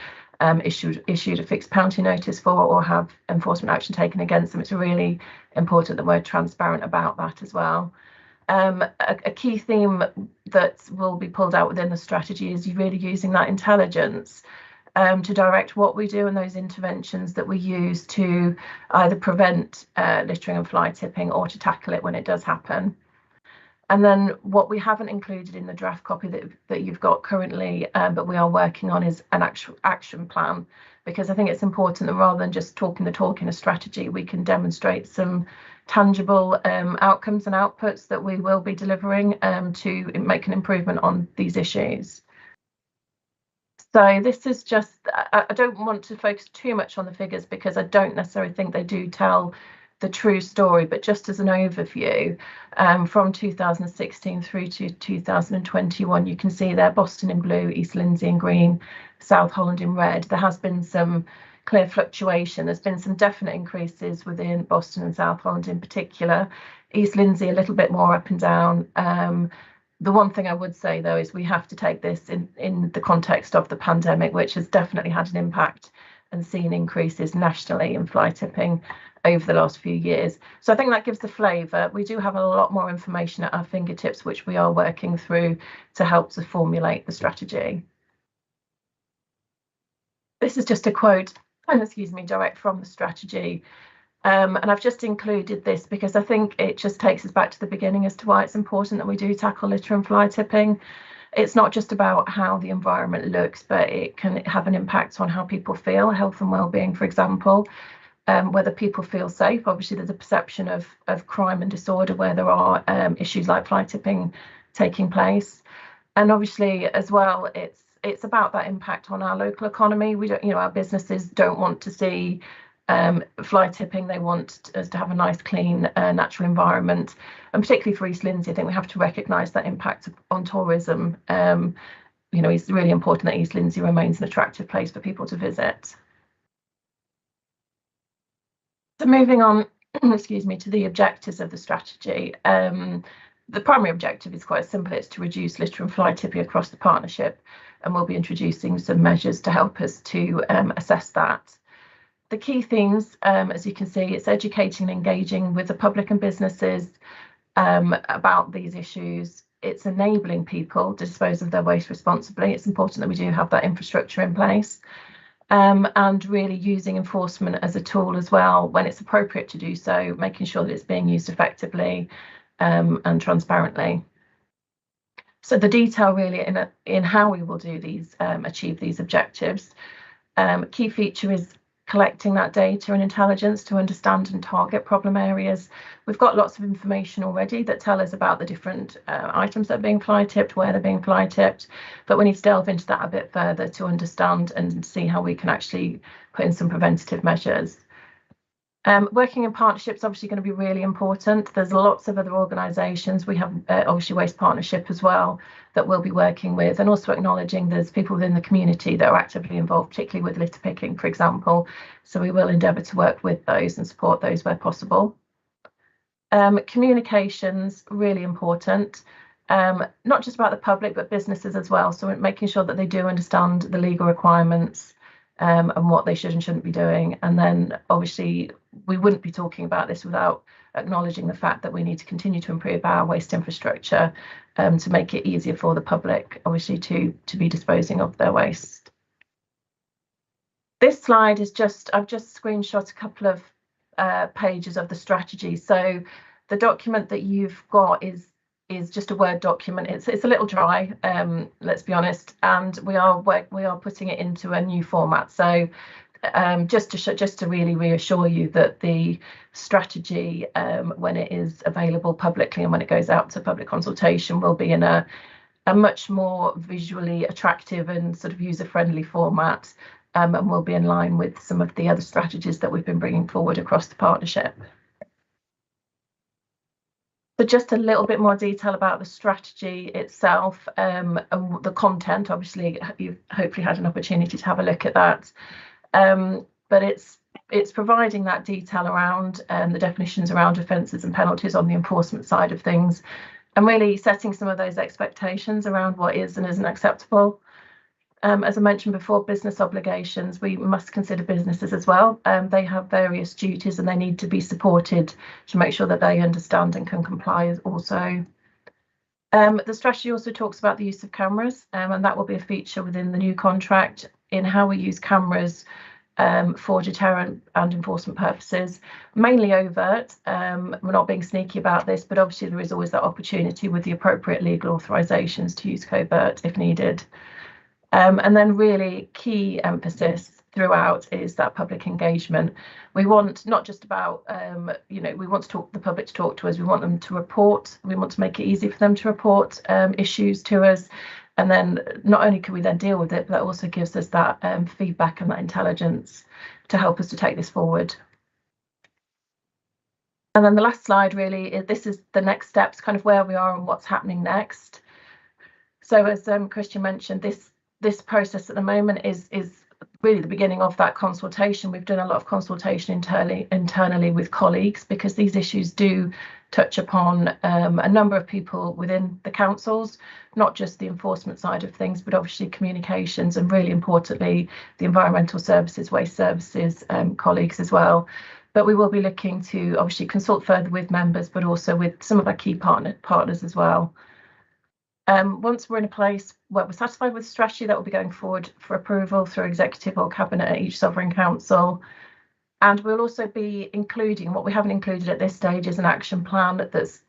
issued a fixed penalty notice for, or have enforcement action taken against them. It's really important that we're transparent about that as well. A key theme that will be pulled out within the strategy is really using that intelligence to direct what we do and those interventions that we use to either prevent littering and fly tipping or to tackle it when it does happen. And then what we haven't included in the draft copy that you've got currently, but we are working on, is an actual action plan, because I think it's important that rather than just talking the talk in a strategy, we can demonstrate some tangible outcomes and outputs that we will be delivering to make an improvement on these issues. So this is just, I don't want to focus too much on the figures because I don't necessarily think they do tell the true story, but just as an overview, from 2016 through to 2021, you can see there Boston in blue, East Lindsey in green, South Holland in red. There has been some clear fluctuation. There's been some definite increases within Boston and South Holland in particular. East Lindsey a little bit more up and down. The one thing I would say, though, is we have to take this in the context of the pandemic, which has definitely had an impact and seen increases nationally in fly tipping over the last few years. So I think that gives the flavour. We do have a lot more information at our fingertips, which we are working through to help to formulate the strategy. This is just a quote, excuse me, direct from the strategy. And I've just included this because I think it just takes us back to the beginning as to why it's important that we do tackle litter and fly tipping. It's not just about how the environment looks, but it can have an impact on how people feel, health and well-being, for example, whether people feel safe. Obviously, there's a perception of crime and disorder where there are issues like fly tipping taking place. And obviously, as well, it's about that impact on our local economy. We don't, our businesses don't want to see fly tipping. They want us to have a nice, clean, natural environment. And particularly for East Lindsey, I think we have to recognise that impact on tourism. It's really important that East Lindsey remains an attractive place for people to visit. So moving on, excuse me, to the objectives of the strategy. The primary objective is quite simple. It's to reduce litter and fly tipping across the partnership, and we'll be introducing some measures to help us to assess that. The key themes, as you can see, it's educating and engaging with the public and businesses about these issues. It's enabling people to dispose of their waste responsibly. It's important that we do have that infrastructure in place, and really using enforcement as a tool as well when it's appropriate to do so, making sure that it's being used effectively and transparently. So the detail really in how we will do these, achieve these objectives. Key feature is collecting that data and intelligence to understand and target problem areas. We've got lots of information already that tell us about the different items that are being fly tipped, where they're being fly tipped, but we need to delve into that a bit further to understand and see how we can actually put in some preventative measures. Working in partnerships is obviously going to be really important. There's lots of other organisations. We have obviously Waste Partnership as well that we'll be working with, and also acknowledging there's people within the community that are actively involved, particularly with litter picking, for example. So we will endeavour to work with those and support those where possible. Communications, really important, not just about the public, but businesses as well. So making sure that they do understand the legal requirements and what they should and shouldn't be doing. And then obviously we wouldn't be talking about this without acknowledging the fact that we need to continue to improve our waste infrastructure to make it easier for the public, obviously, to be disposing of their waste. This slide is I've just screenshot a couple of pages of the strategy. So the document that you've got is just a Word document. It's a little dry, let's be honest, and we are putting it into a new format. So just to really reassure you that the strategy, when it is available publicly and when it goes out to public consultation, will be in a much more visually attractive and sort of user-friendly format, and will be in line with some of the other strategies that we've been bringing forward across the partnership. So just a little bit more detail about the strategy itself, and the content. Obviously, you've hopefully had an opportunity to have a look at that. But it's providing that detail around the definitions around offences and penalties on the enforcement side of things, and really setting some of those expectations around what is and isn't acceptable. As I mentioned before, business obligations, we must consider businesses as well. They have various duties and they need to be supported to make sure that they understand and can comply also. The strategy also talks about the use of cameras, and that will be a feature within the new contract in how we use cameras for deterrent and enforcement purposes, mainly overt. We're not being sneaky about this, but obviously there is always that opportunity with the appropriate legal authorisations to use covert if needed. And then really key emphasis throughout is that public engagement. We want not just about, we want the public to talk to us, we want them to report, we want to make it easy for them to report issues to us. And then not only can we then deal with it, but that also gives us that feedback and that intelligence to help us to take this forward. And then the last slide really, this is the next steps, kind of where we are and what's happening next. So as Christian mentioned, this process at the moment is really the beginning of that consultation. We've done a lot of consultation internally with colleagues because these issues do touch upon a number of people within the councils, not just the enforcement side of things, but obviously communications and really importantly, the environmental services, waste services colleagues as well. But we will be looking to obviously consult further with members, but also with some of our key partners as well. Once we're in a place where we're satisfied with the strategy, that will be going forward for approval through executive or cabinet at each sovereign council. And we'll also be including, what we haven't included at this stage is an action plan that's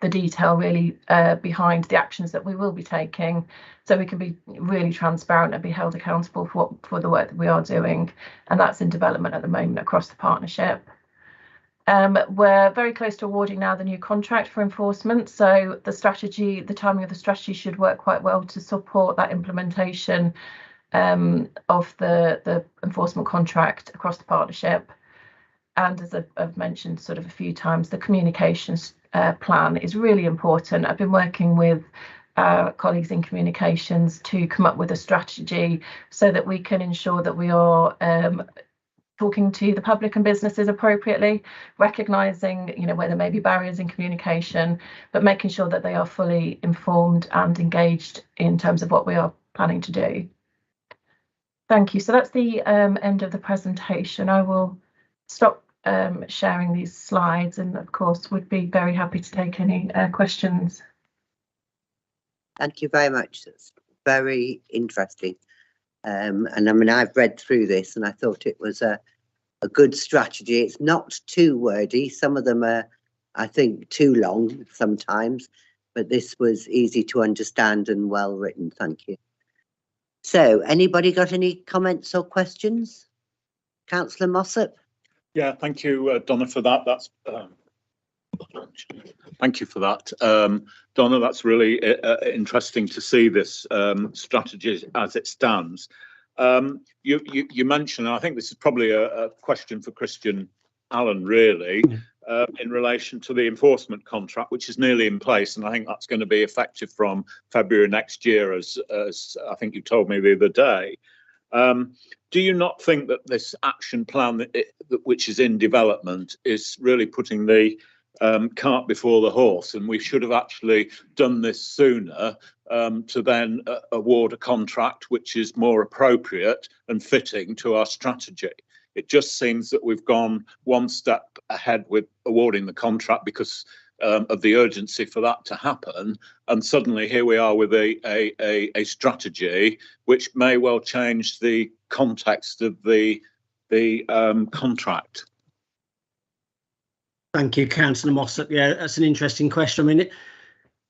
the detail really behind the actions that we will be taking, so we can be really transparent and be held accountable for the work that we are doing. And that's in development at the moment across the partnership. We're very close to awarding now the new contract for enforcement. So the timing of the strategy should work quite well to support that implementation of the enforcement contract across the partnership. And as I've mentioned sort of a few times, the communications plan is really important. I've been working with colleagues in communications to come up with a strategy so that we can ensure that we are talking to the public and businesses appropriately, recognising, where there may be barriers in communication, but making sure that they are fully informed and engaged in terms of what we are planning to do. Thank you. So that's the end of the presentation. I will stop sharing these slides and of course would be very happy to take any questions. Thank you very much. That's very interesting. And I mean, I've read through this and I thought it was a good strategy. It's not too wordy. Some of them are, I think, too long sometimes, but this was easy to understand and well written. Thank you. So anybody got any comments or questions? Councillor Mossop? Yeah, thank you, Donna, for that. That's thank you for that, Donna. That's really interesting to see this strategy as it stands. You mentioned, and I think this is probably a question for Christian Allen, really, in relation to the enforcement contract, which is nearly in place, and I think that's going to be effective from February next year, as I think you told me the other day. Do you not think that this action plan, which is in development, is really putting the cart before the horse, and we should have actually done this sooner to then award a contract which is more appropriate and fitting to our strategy? It just seems that we've gone one step ahead with awarding the contract because of the urgency for that to happen, and suddenly here we are with a strategy which may well change the context of the contract. Thank you, Councillor Mossop. Yeah, that's an interesting question. I mean,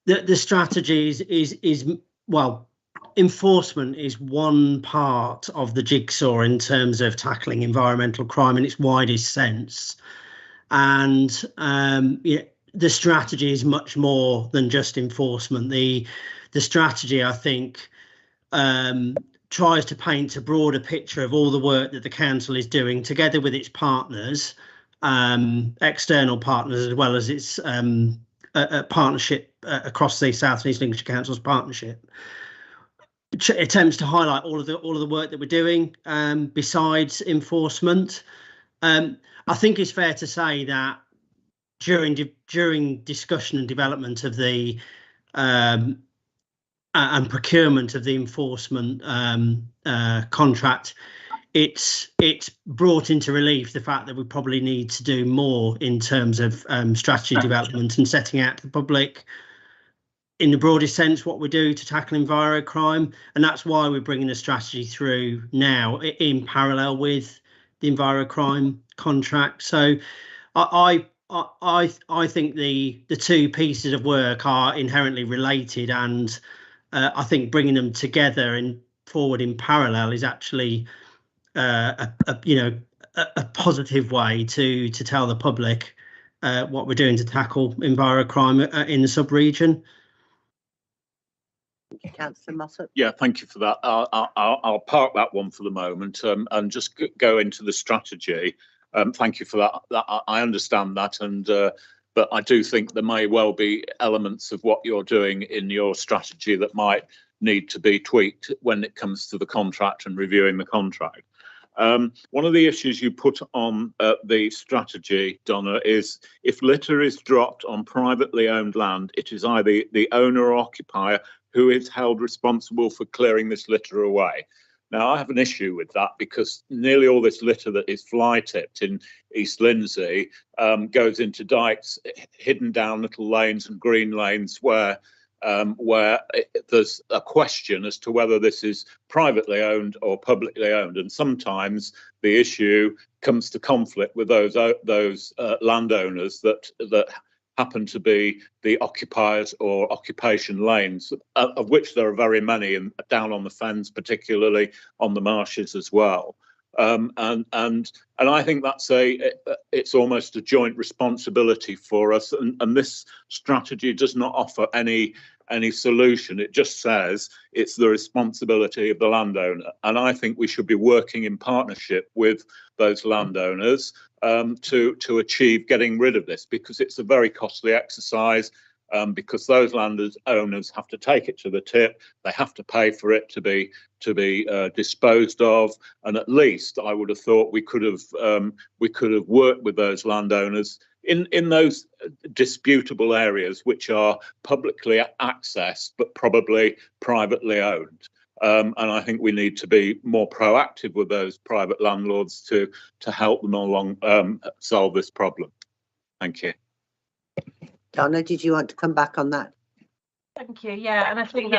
the strategy is well, enforcement is one part of the jigsaw in terms of tackling environmental crime in its widest sense, and yeah, the strategy is much more than just enforcement. The strategy, I think, tries to paint a broader picture of all the work that the council is doing together with its partners, external partners, as well as its partnership across the South and East Lincolnshire Council's partnership. It attempts to highlight all of the work that we're doing besides enforcement. I think it's fair to say that during discussion and development of the and procurement of the enforcement contract, it's brought into relief the fact that we probably need to do more in terms of strategy development and setting out to the public in the broadest sense what we do to tackle envirocrime, and that's why we're bringing a strategy through now in parallel with the envirocrime contract. So I think the two pieces of work are inherently related, and I think bringing them together and forward in parallel is actually a positive way to tell the public what we're doing to tackle envirocrime in the sub-region. Councillor Mossop. Yeah, thank you for that. I'll park that one for the moment and just go into the strategy. Thank you for that. I understand that, and but I do think there may well be elements of what you're doing in your strategy that might need to be tweaked when it comes to the contract and reviewing the contract. One of the issues you put on the strategy, Donna, is if litter is dropped on privately owned land, it is either the owner or occupier who is held responsible for clearing this litter away. Now, I have an issue with that because nearly all this litter that is fly tipped in East Lindsey goes into dikes, hidden down little lanes and green lanes where there's a question as to whether this is privately owned or publicly owned, and sometimes the issue comes to conflict with those landowners that happen to be the occupiers or occupation lanes, of which there are very many, and down on the fens, particularly on the marshes as well. And I think that's it's almost a joint responsibility for us. And this strategy does not offer any solution. It just says it's the responsibility of the landowner. And I think we should be working in partnership with those landowners to achieve getting rid of this, because it's a very costly exercise. Because those landowners have to take it to the tip, they have to pay for it to be disposed of, and at least I would have thought we could have worked with those landowners in those disputable areas which are publicly accessed but probably privately owned. And I think we need to be more proactive with those private landlords to help them along solve this problem. Thank you. Donna, did you want to come back on that? Thank you. Yeah, and I think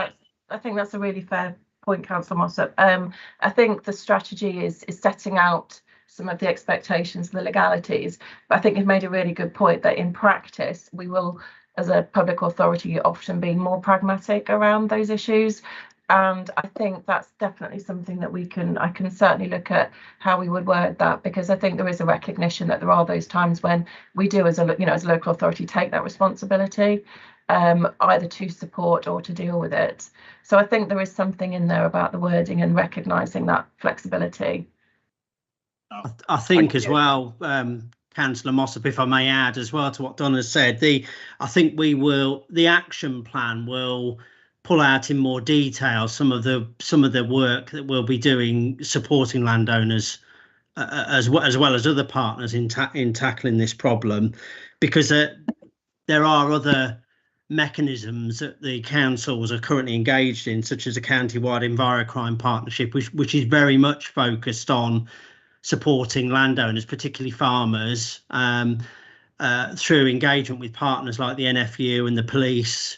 that's a really fair point, Councillor Mossop. I think the strategy is setting out some of the expectations and the legalities, but I think you've made a really good point that in practice we will, as a public authority, often be more pragmatic around those issues. And I think that's definitely something that I can certainly look at how we would word that, because I think there is a recognition that there are those times when we do, as a local authority, take that responsibility, either to support or to deal with it. So I think there is something in there about the wording and recognising that flexibility. I think as well, Councillor Mossop, if I may add as well to what Donna said, I think the action plan will pull out in more detail some of the work that we'll be doing supporting landowners as well as other partners in tackling this problem, because there are other mechanisms that the councils are currently engaged in, such as a county-wide envirocrime partnership, which is very much focused on supporting landowners, particularly farmers, through engagement with partners like the NFU and the police,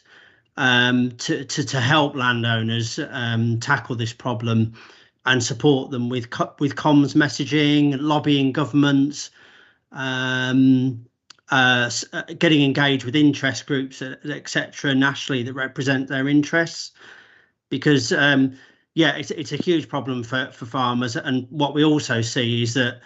to help landowners tackle this problem and support them with comms messaging, lobbying governments, getting engaged with interest groups, etc., nationally that represent their interests. Because it's a huge problem for farmers, and what we also see is that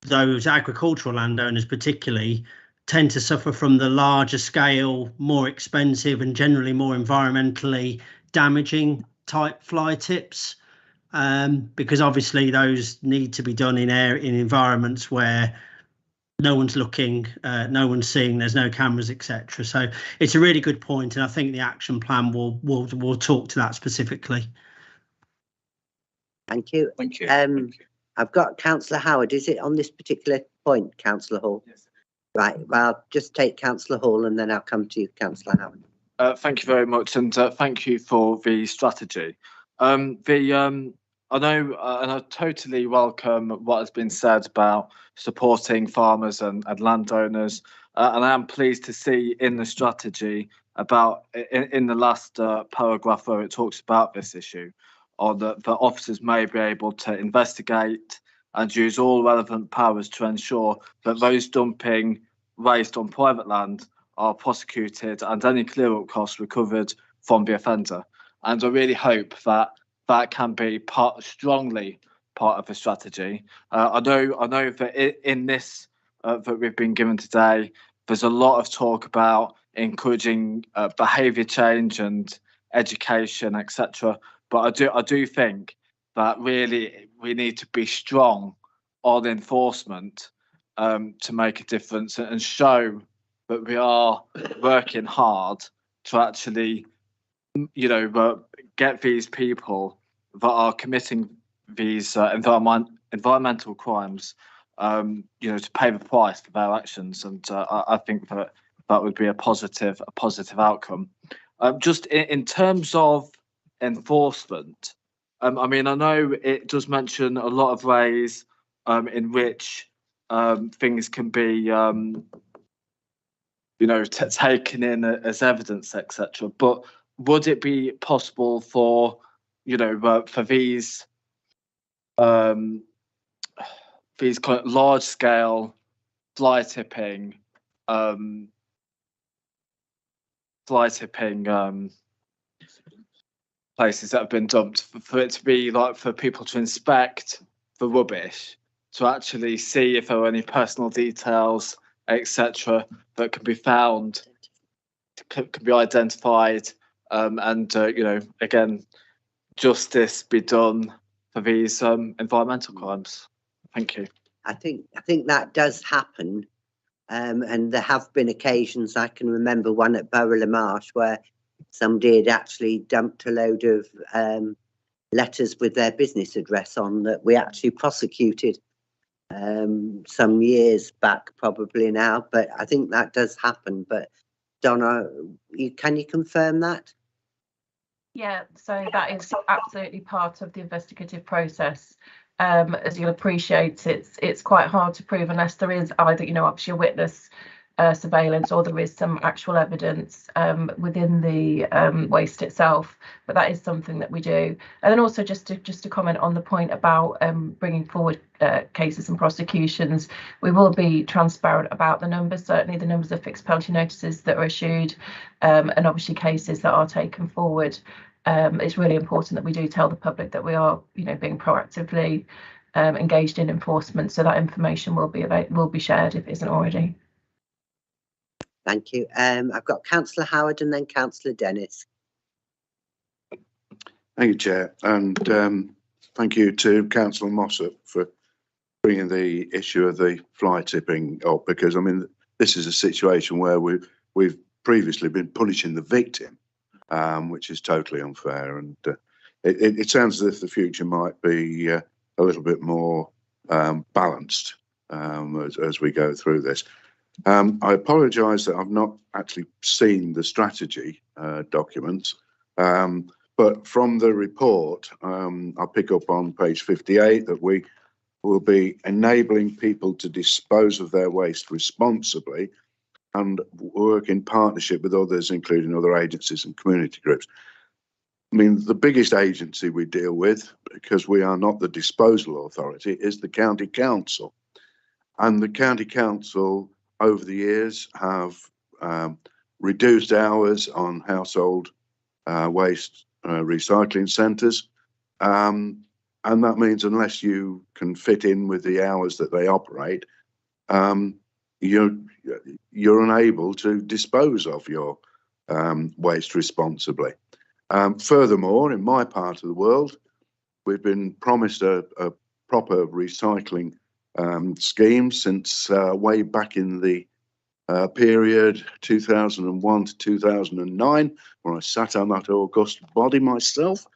those agricultural landowners particularly tend to suffer from the larger scale, more expensive and generally more environmentally damaging type fly tips, because obviously those need to be done in environments where no one's looking, no one's seeing, there's no cameras, etc. So it's a really good point, and I think the action plan will talk to that specifically. Thank you. Thank you. I've got Councillor Howard. Is it on this particular point, Councillor Hall? Yes. Right. Well, I'll just take Councillor Hall and then I'll come to you, Councillor Howard. Thank you very much, and thank you for the strategy. I know, and I totally welcome what has been said about supporting farmers and landowners, and I am pleased to see in the strategy about in the last paragraph where it talks about this issue, or that the officers may be able to investigate and use all relevant powers to ensure that those dumping waste on private land are prosecuted and any clear-up costs recovered from the offender. And I really hope that that can be strongly part of the strategy. I know that in this that we've been given today, there's a lot of talk about encouraging behaviour change and education, etc. But I do think that really we need to be strong on enforcement to make a difference and show that we are working hard to actually, get these people that are committing these environmental crimes, to pay the price for their actions. And I think that would be a positive outcome. Just in terms of enforcement, I know it does mention a lot of ways in which things can be taken in as evidence, etc. But would it be possible for, for these kind of large scale fly tipping places that have been dumped, for it to be like for people to inspect the rubbish, to actually see if there are any personal details, etc., that can be found, can be identified, and again, justice be done for these environmental crimes. Thank you. I think that does happen, and there have been occasions. I can remember one at Borough Marsh where somebody had actually dumped a load of letters with their business address on that we actually prosecuted some years back, probably now. But I think that does happen. But Donna, can you confirm that? Yeah, so that is absolutely part of the investigative process. As you'll appreciate, it's quite hard to prove unless there is either, obviously a witness surveillance, or there is some actual evidence within the waste itself. But that is something that we do. And then also just to comment on the point about bringing forward cases and prosecutions, we will be transparent about the numbers, certainly the numbers of fixed penalty notices that are issued, and obviously cases that are taken forward. It's really important that we do tell the public that we are, being proactively engaged in enforcement, so that information will be shared if it isn't already. Thank you. I've got Councillor Howard and then Councillor Dennis. Thank you, Chair, and thank you to Councillor Mossop for bringing the issue of the fly tipping up, because this is a situation where we've previously been punishing the victim, which is totally unfair, and it sounds as if the future might be a little bit more balanced as we go through this. I apologise that I've not actually seen the strategy documents, but from the report, I'll pick up on page 58 that we will be enabling people to dispose of their waste responsibly and work in partnership with others, including other agencies and community groups. The biggest agency we deal with, because we are not the disposal authority, is the County Council. And the County Council over the years have reduced hours on household waste recycling centres. And that means unless you can fit in with the hours that they operate, you're unable to dispose of your waste responsibly. Furthermore, in my part of the world, we've been promised a proper recycling scheme since way back in the period 2001 to 2009, when I sat on that august body myself.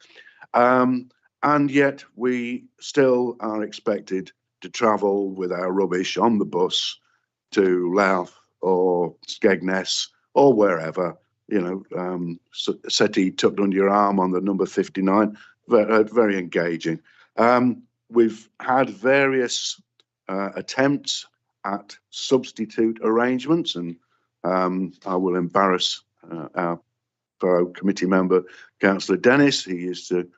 And yet we still are expected to travel with our rubbish on the bus to Louth or Skegness or wherever settee tucked under your arm on the number 59. Very engaging. We've had various attempts at substitute arrangements, and I will embarrass our fellow committee member, Councillor Dennis. He used to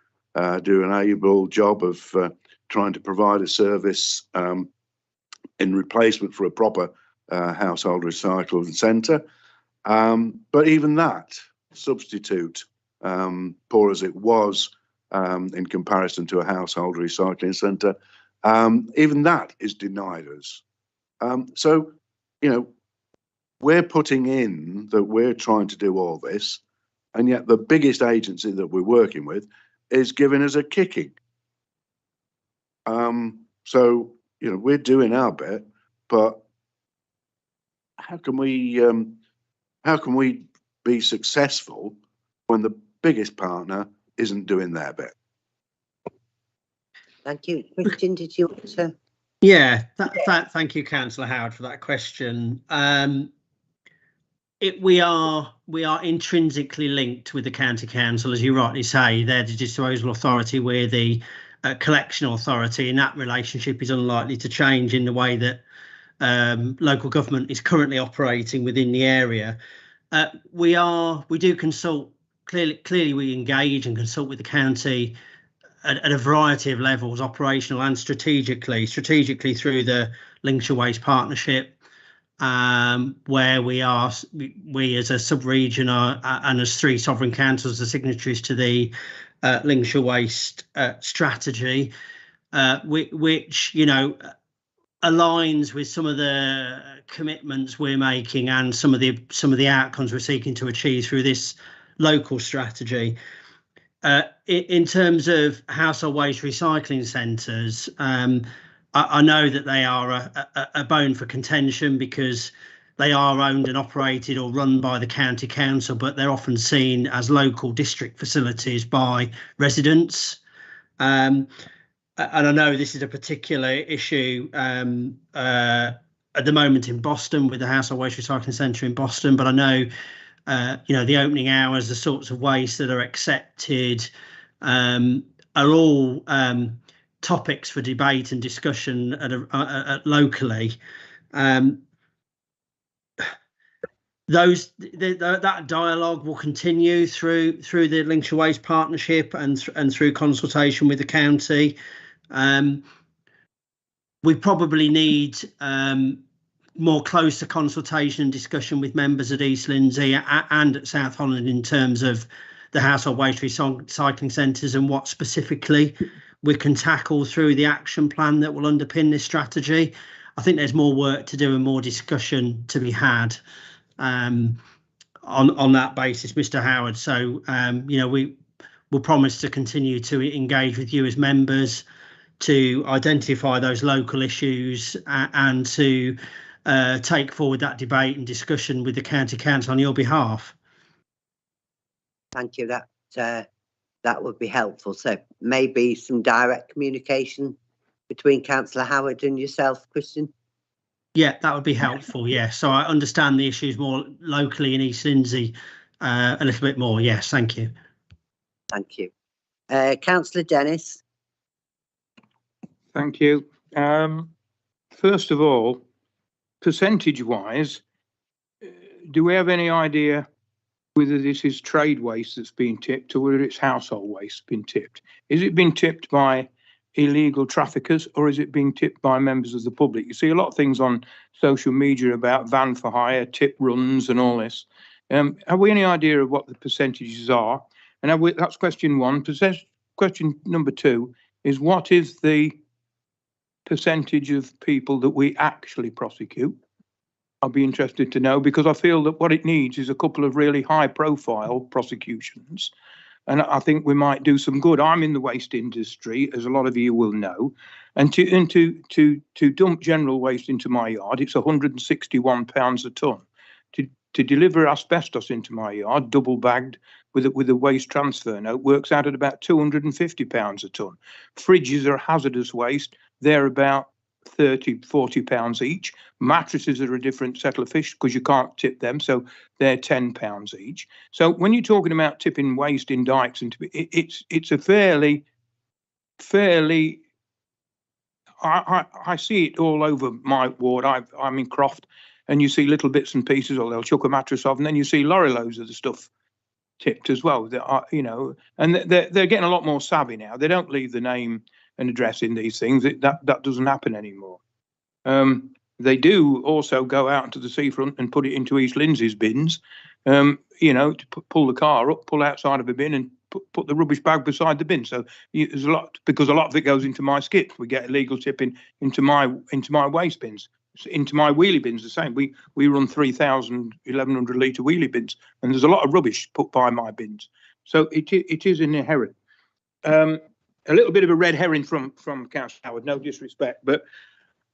do an able job of trying to provide a service in replacement for a proper household recycling centre. But even that substitute, poor as it was in comparison to a household recycling centre, even that is denied us. So, we're putting in that we're trying to do all this, and yet the biggest agency that we're working with is giving us a kicking. So, we're doing our bit, but how can we be successful when the biggest partner isn't doing their bit? Thank you. Christian, did you want to? Yeah, thank you, Councillor Howard, for that question. We are intrinsically linked with the county council, as you rightly say. They're the disposal authority, we're the collection authority, and that relationship is unlikely to change in the way that local government is currently operating within the area. We do consult. Clearly, we engage and consult with the county at a variety of levels, operational and strategically through the Lincolnshire Waste Partnership, where we as a sub-region and as 3 sovereign councils are signatories to the Lincolnshire Waste strategy, which aligns with some of the commitments we're making and some of the outcomes we're seeking to achieve through this local strategy. In terms of household waste recycling centres, I know that they are a bone for contention because they are owned and operated or run by the county council, but they're often seen as local district facilities by residents. And I know this is a particular issue at the moment in Boston with the household waste recycling centre in Boston, but I know the opening hours, the sorts of waste that are accepted are all topics for debate and discussion at locally. That dialogue will continue through the Lincolnshire Waste Partnership and through consultation with the county. We probably need more closer consultation and discussion with members at East Lindsey and at South Holland in terms of the household waste recycling centres and what specifically we can tackle through the action plan that will underpin this strategy. I think there's more work to do and more discussion to be had on that basis, Mr. Howard. So, we will promise to continue to engage with you as members to identify those local issues and to take forward that debate and discussion with the county council on your behalf. Thank you. That would be helpful. So maybe some direct communication between Councillor Howard and yourself, Christian. Yeah, that would be helpful. Yeah, so I understand the issues more locally in East Lindsey a little bit more. Yes, thank you. Thank you. Councillor Dennis. Thank you. First of all, percentage-wise, do we have any idea whether this is trade waste that's been tipped or whether it's household waste been tipped? Is it being tipped by illegal traffickers or is it being tipped by members of the public? You see a lot of things on social media about van for hire, tip runs and all this. Have we any idea of what the percentages are? And that's question one. Question number two is, what is the percentage of people that we actually prosecute? I'll be interested to know, because I feel that what it needs is a couple of really high profile prosecutions. And I think we might do some good. I'm in the waste industry, as a lot of you will know, and to dump general waste into my yard, it's £161 a tonne. To deliver asbestos into my yard, double bagged with a waste transfer note, works out at about £250 a tonne. Fridges are hazardous waste. They're about £30–40 each. Mattresses are a different kettle of fish because you can't tip them, so they're £10 each. So when you're talking about tipping waste in dikes, and it's a fairly I see it all over my ward. I'm in Croft, and you see little bits and pieces, or they'll chuck a mattress off, and then you see lorry loads of the stuff tipped as well. That are, and they're getting a lot more savvy now. They don't leave the name and address in these things. That doesn't happen anymore. They do also go out into the seafront and put it into East Lindsey's bins. To pull the car up, pull outside of a bin, and put the rubbish bag beside the bin. So there's a lot, because a lot of it goes into my skip. We get illegal tipping into my waste bins, into my wheelie bins. The same. We run 3,000 1,100 litre wheelie bins, and there's a lot of rubbish put by my bins. So it is inherent. A little bit of a red herring from Councillor Howard. No disrespect, but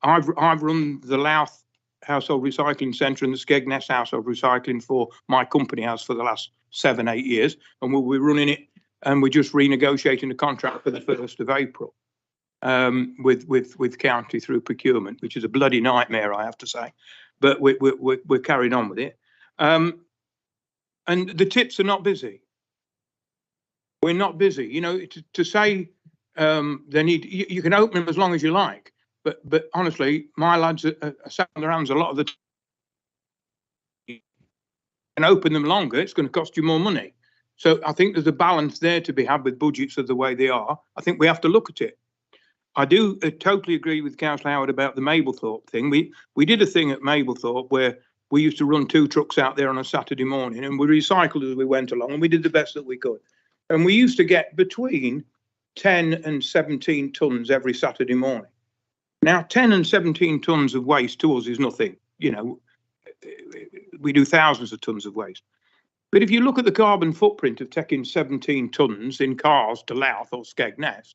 I've run the Louth Household Recycling Centre and the Skegness Household Recycling for my company house for the last 7-8 years, and we're running it, and we're just renegotiating the contract for the 1st of April with county through procurement, which is a bloody nightmare, I have to say, but we're carrying on with it. And the tips are not busy. We're not busy. To say they need, you can open them as long as you like. But honestly, my lads are sat on their hands a lot of the time. And open them longer, it's going to cost you more money. So I think there's a balance there to be had with budgets of the way they are. I think we have to look at it. I do totally agree with Councillor Howard about the Mablethorpe thing. We did a thing at Mablethorpe where we used to run 2 trucks out there on a Saturday morning, and we recycled as we went along, and we did the best that we could. And we used to get between 10 and 17 tonnes every Saturday morning. Now, 10 and 17 tonnes of waste to us is nothing. We do thousands of tonnes of waste. But if you look at the carbon footprint of taking 17 tonnes in cars to Louth or Skegness,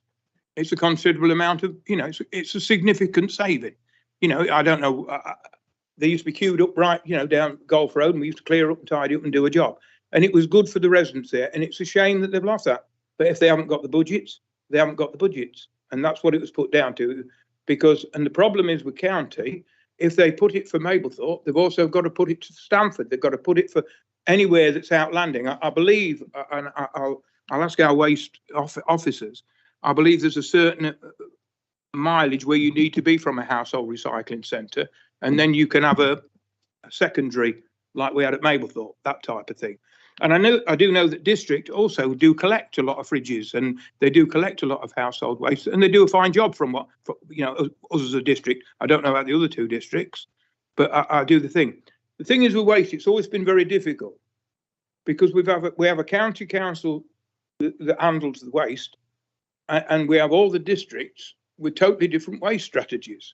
it's a considerable amount of, it's a significant saving. I don't know, they used to be queued up right, down Golf Road, and we used to clear up and tidy up and do a job. And it was good for the residents there, and it's a shame that they've lost that. But if they haven't got the budgets, they haven't got the budgets. And that's what it was put down to. And the problem is with county, if they put it for Mablethorpe, they've also got to put it to Stamford. They've got to put it for anywhere that's outlanding. I believe, and I'll ask our waste officers, I believe there's a certain mileage where you need to be from a household recycling centre, and then you can have a secondary like we had at Mablethorpe, that type of thing. And I do know that District also do collect a lot of fridges, and they do collect a lot of household waste, and they do a fine job from us as a district. I don't know about the other 2 districts, but I do the thing. The thing is with waste, it's always been very difficult because we have a county council that handles the waste, and we have all the districts with totally different waste strategies.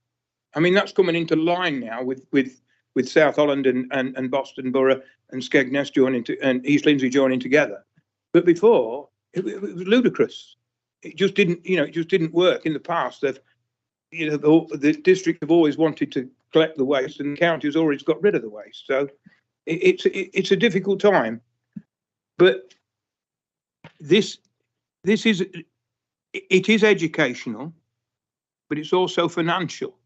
I mean, that's coming into line now with South Holland and Boston Borough and Skegness joining and East Lindsey joining together. But before, it was ludicrous. It just didn't work. In the past, the district have always wanted to collect the waste, and the county has always got rid of the waste. So it's a difficult time. But it is educational, but it's also financial.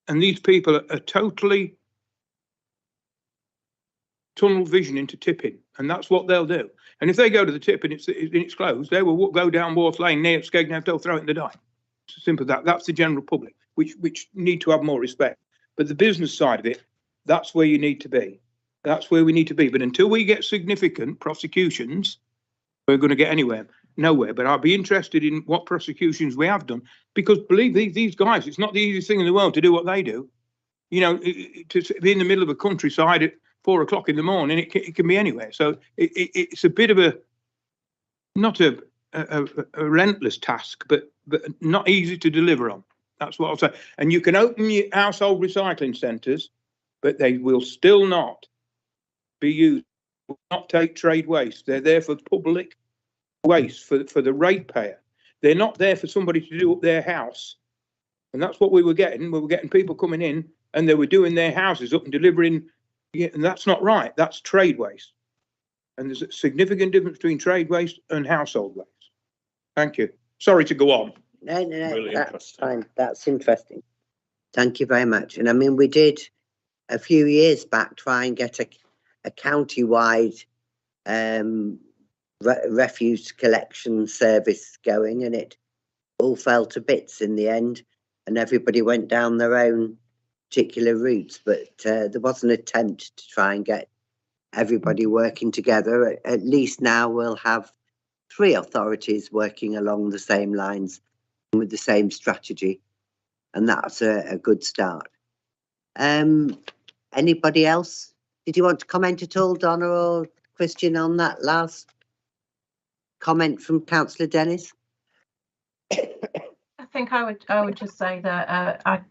And these people are totally tunnel vision into tipping, and that's what they'll do. And if they go to the tip and it's closed, they will go down Worth Lane near Skegness, they'll throw it in the dike. It's as simple as that. That's the general public, which need to have more respect. But the business side of it, that's where you need to be. That's where we need to be. But until we get significant prosecutions, we're going to get nowhere. But I'd be interested in what prosecutions we have done, because believe these guys, it's not the easiest thing in the world to do what they do. To be in the middle of a countryside at 4 o'clock in the morning, it can be anywhere. So it's a bit of not a relentless task, but not easy to deliver on. That's what I'll say. And you can open your household recycling centres, but they will still not be used, will not take trade waste. They're there for public waste, for the ratepayer. They're not there for somebody to do up their house. And that's what we were getting. We were getting people coming in and they were doing their houses up and delivering. Yeah, and that's not right. That's trade waste. And there's a significant difference between trade waste and household waste. Thank you. Sorry to go on. No, Really that's fine. That's interesting. Thank you very much. And I mean, we did a few years back try and get a county-wide refuse collection service going, and it all fell to bits in the end, and everybody went down their own particular routes. But there was an attempt to try and get everybody working together. At least now we'll have 3 authorities working along the same lines with the same strategy, and that's a good start. Anybody else? Did you want to comment at all, Donna or Christian, on that last comment from Councillor Dennis? I think I would just say that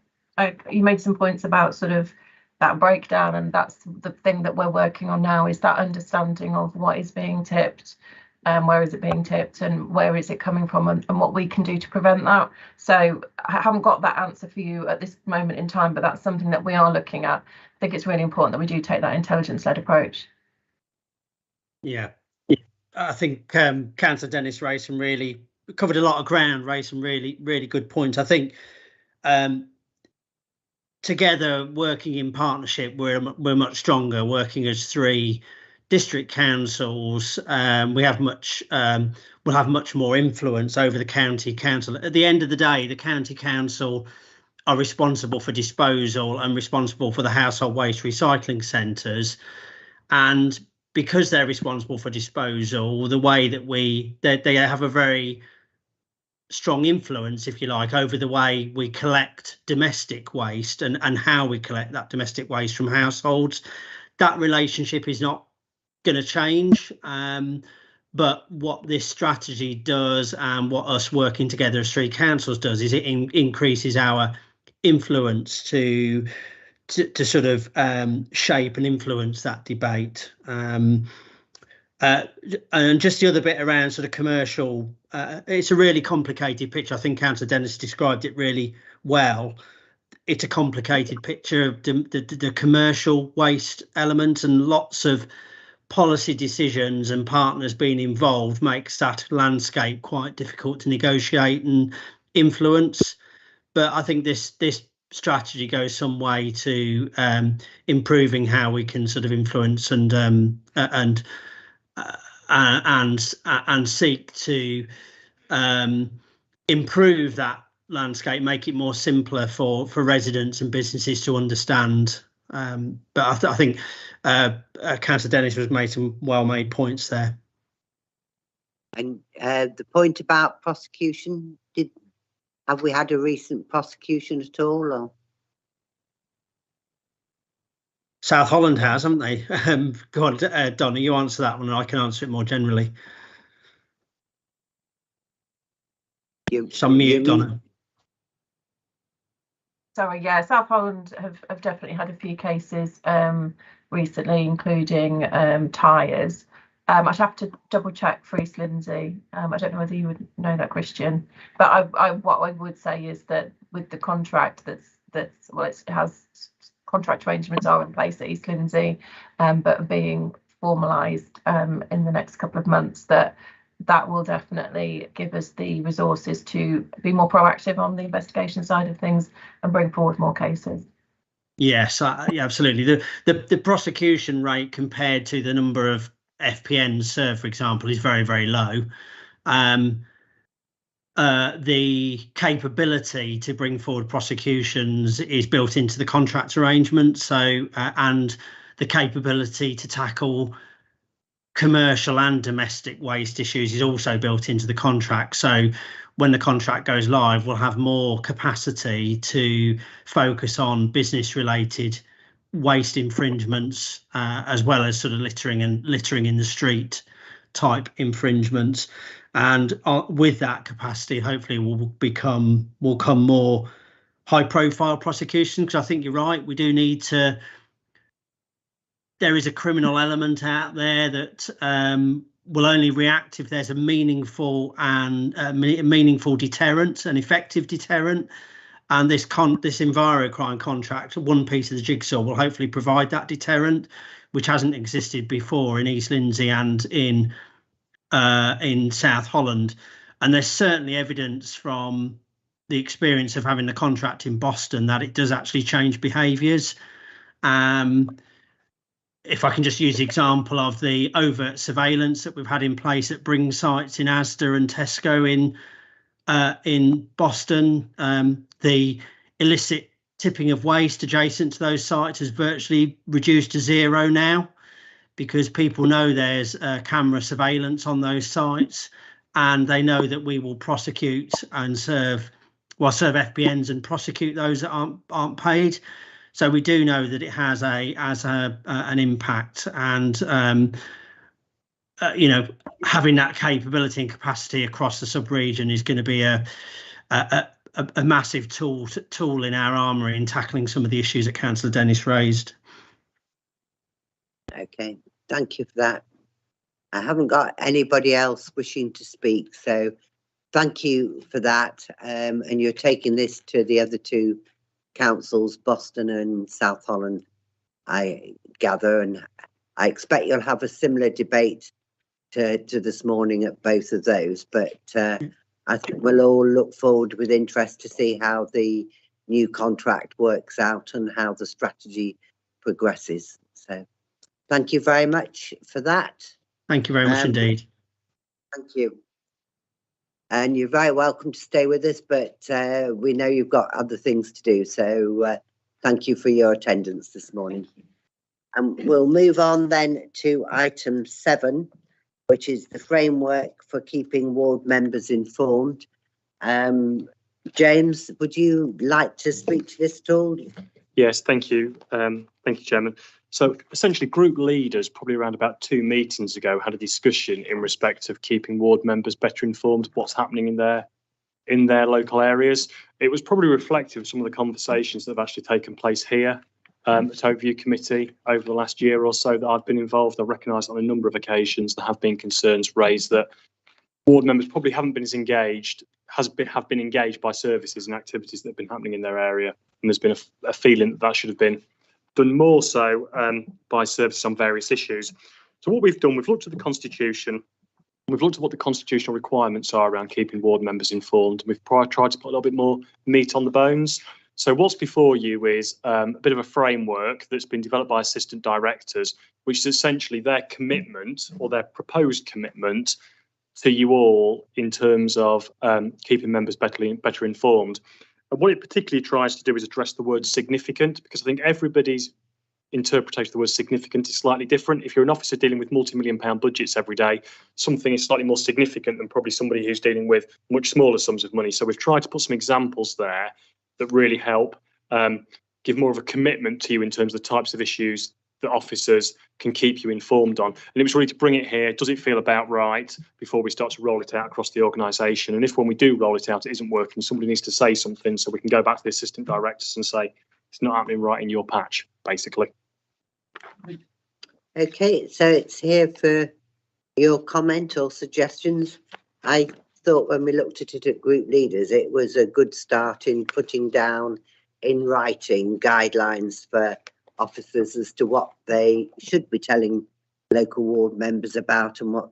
you made some points about sort of that breakdown, and that's the thing that we're working on now, is that understanding of what is being tipped, where is it being tipped, and where is it coming from, and what we can do to prevent that. So I haven't got that answer for you at this moment in time, but that's something that we are looking at. I think it's really important that we do take that intelligence-led approach. Yeah, I think Councillor Dennis raised some really covered a lot of ground, raised some really good points. I think together, working in partnership, we're much stronger. Working as 3 district councils, we'll have much more influence over the county council. At the end of the day, the county council are responsible for disposal and responsible for the household waste recycling centres, and because they're responsible for disposal, the way that they have a very strong influence, if you like, over the way we collect domestic waste and how we collect that domestic waste from households. That relationship is not going to change, but what this strategy does, and what us working together as 3 councils does, is it increases our influence to sort of shape and influence that debate. And just the other bit around sort of commercial, it's a really complicated picture. I think Councillor Dennis described it really well. It's a complicated picture of the commercial waste element, and lots of policy decisions and partners being involved makes that landscape quite difficult to negotiate and influence. But I think this strategy goes some way to improving how we can sort of influence and seek to improve that landscape, make it more simpler for residents and businesses to understand. But I think Councillor Dennis has made some well-made points there. And the point about prosecution, have we had a recent prosecution at all? Or? South Holland has, haven't they? Go on, Donna, you answer that one, and I can answer it more generally. Mute, Donna. Sorry, yeah, South Holland have definitely had a few cases recently, including tyres. I'd have to double check for East Lindsey. I don't know whether you would know that, Christian, but what I would say is that with the contract it has contract arrangements are in place at East Lindsey, but being formalised in the next couple of months, that will definitely give us the resources to be more proactive on the investigation side of things and bring forward more cases. Yes, yeah, absolutely. The prosecution rate compared to the number of FPNs served, for example, is very, very low. The capability to bring forward prosecutions is built into the contract arrangement. So, and the capability to tackle commercial and domestic waste issues is also built into the contract. So when the contract goes live, we'll have more capacity to focus on business related waste infringements, as well as sort of littering in the street type infringements. And with that capacity, hopefully will come more high profile prosecution, because I think you're right, we do need to. There is a criminal element out there that will only react if there's a meaningful deterrent, an effective deterrent. And this EnviroCrime contract, one piece of the jigsaw, will hopefully provide that deterrent, which hasn't existed before in East Lindsey and in South Holland. And there's certainly evidence from the experience of having the contract in Boston that it does actually change behaviours. If I can just use the example of the overt surveillance that we've had in place at Bring sites in Asda and Tesco in Boston, the illicit tipping of waste adjacent to those sites has virtually reduced to zero now, because people know there's camera surveillance on those sites, and they know that we will prosecute and serve FPNs and prosecute those that aren't paid. So we do know that it has an impact, and having that capability and capacity across the sub-region is going to be a massive tool in our armoury in tackling some of the issues that Councillor Dennis raised. Okay, thank you for that. I haven't got anybody else wishing to speak, so thank you for that. And you're taking this to the other two councils, Boston and South Holland, I gather, and I expect you'll have a similar debate to this morning at both of those, but I think we'll all look forward with interest to see how the new contract works out and how the strategy progresses. So thank you very much for that. Thank you very much indeed. Thank you. And you're very welcome to stay with us, but we know you've got other things to do. So thank you for your attendance this morning. And we'll move on then to item 7, which is the framework for keeping ward members informed. James, would you like to speak to this at all? Yes, thank you. Thank you, Chairman. So essentially, group leaders probably around about 2 meetings ago had a discussion in respect of keeping ward members better informed of what's happening in their local areas. It was probably reflective of some of the conversations that have actually taken place here at Overview Committee over the last year or so that I've been involved. I recognise on a number of occasions there have been concerns raised that ward members probably haven't been as engaged, have been engaged by services and activities that have been happening in their area. And there's been a feeling that should have been done more so by services on various issues. So what we've done, we've looked at the Constitution, we've looked at what the constitutional requirements are around keeping ward members informed. We've tried to put a little bit more meat on the bones. So what's before you is a bit of a framework that's been developed by assistant directors, which is essentially their commitment or their proposed commitment to you all in terms of keeping members better informed. And what it particularly tries to do is address the word significant, because I think everybody's interpretation of the word significant is slightly different. If you're an officer dealing with multi-million-pound budgets every day, something is slightly more significant than probably somebody who's dealing with much smaller sums of money. So we've tried to put some examples there that really help give more of a commitment to you in terms of the types of issues that officers can keep you informed on. And it was really to bring it here. Does it feel about right before we start to roll it out across the organisation? And if when we do roll it out, it isn't working, somebody needs to say something so we can go back to the assistant directors and say, it's not happening right in your patch, basically. Okay, so it's here for your comment or suggestions. I thought when we looked at it at group leaders, it was a good start in putting down in writing guidelines for officers as to what they should be telling local ward members about and what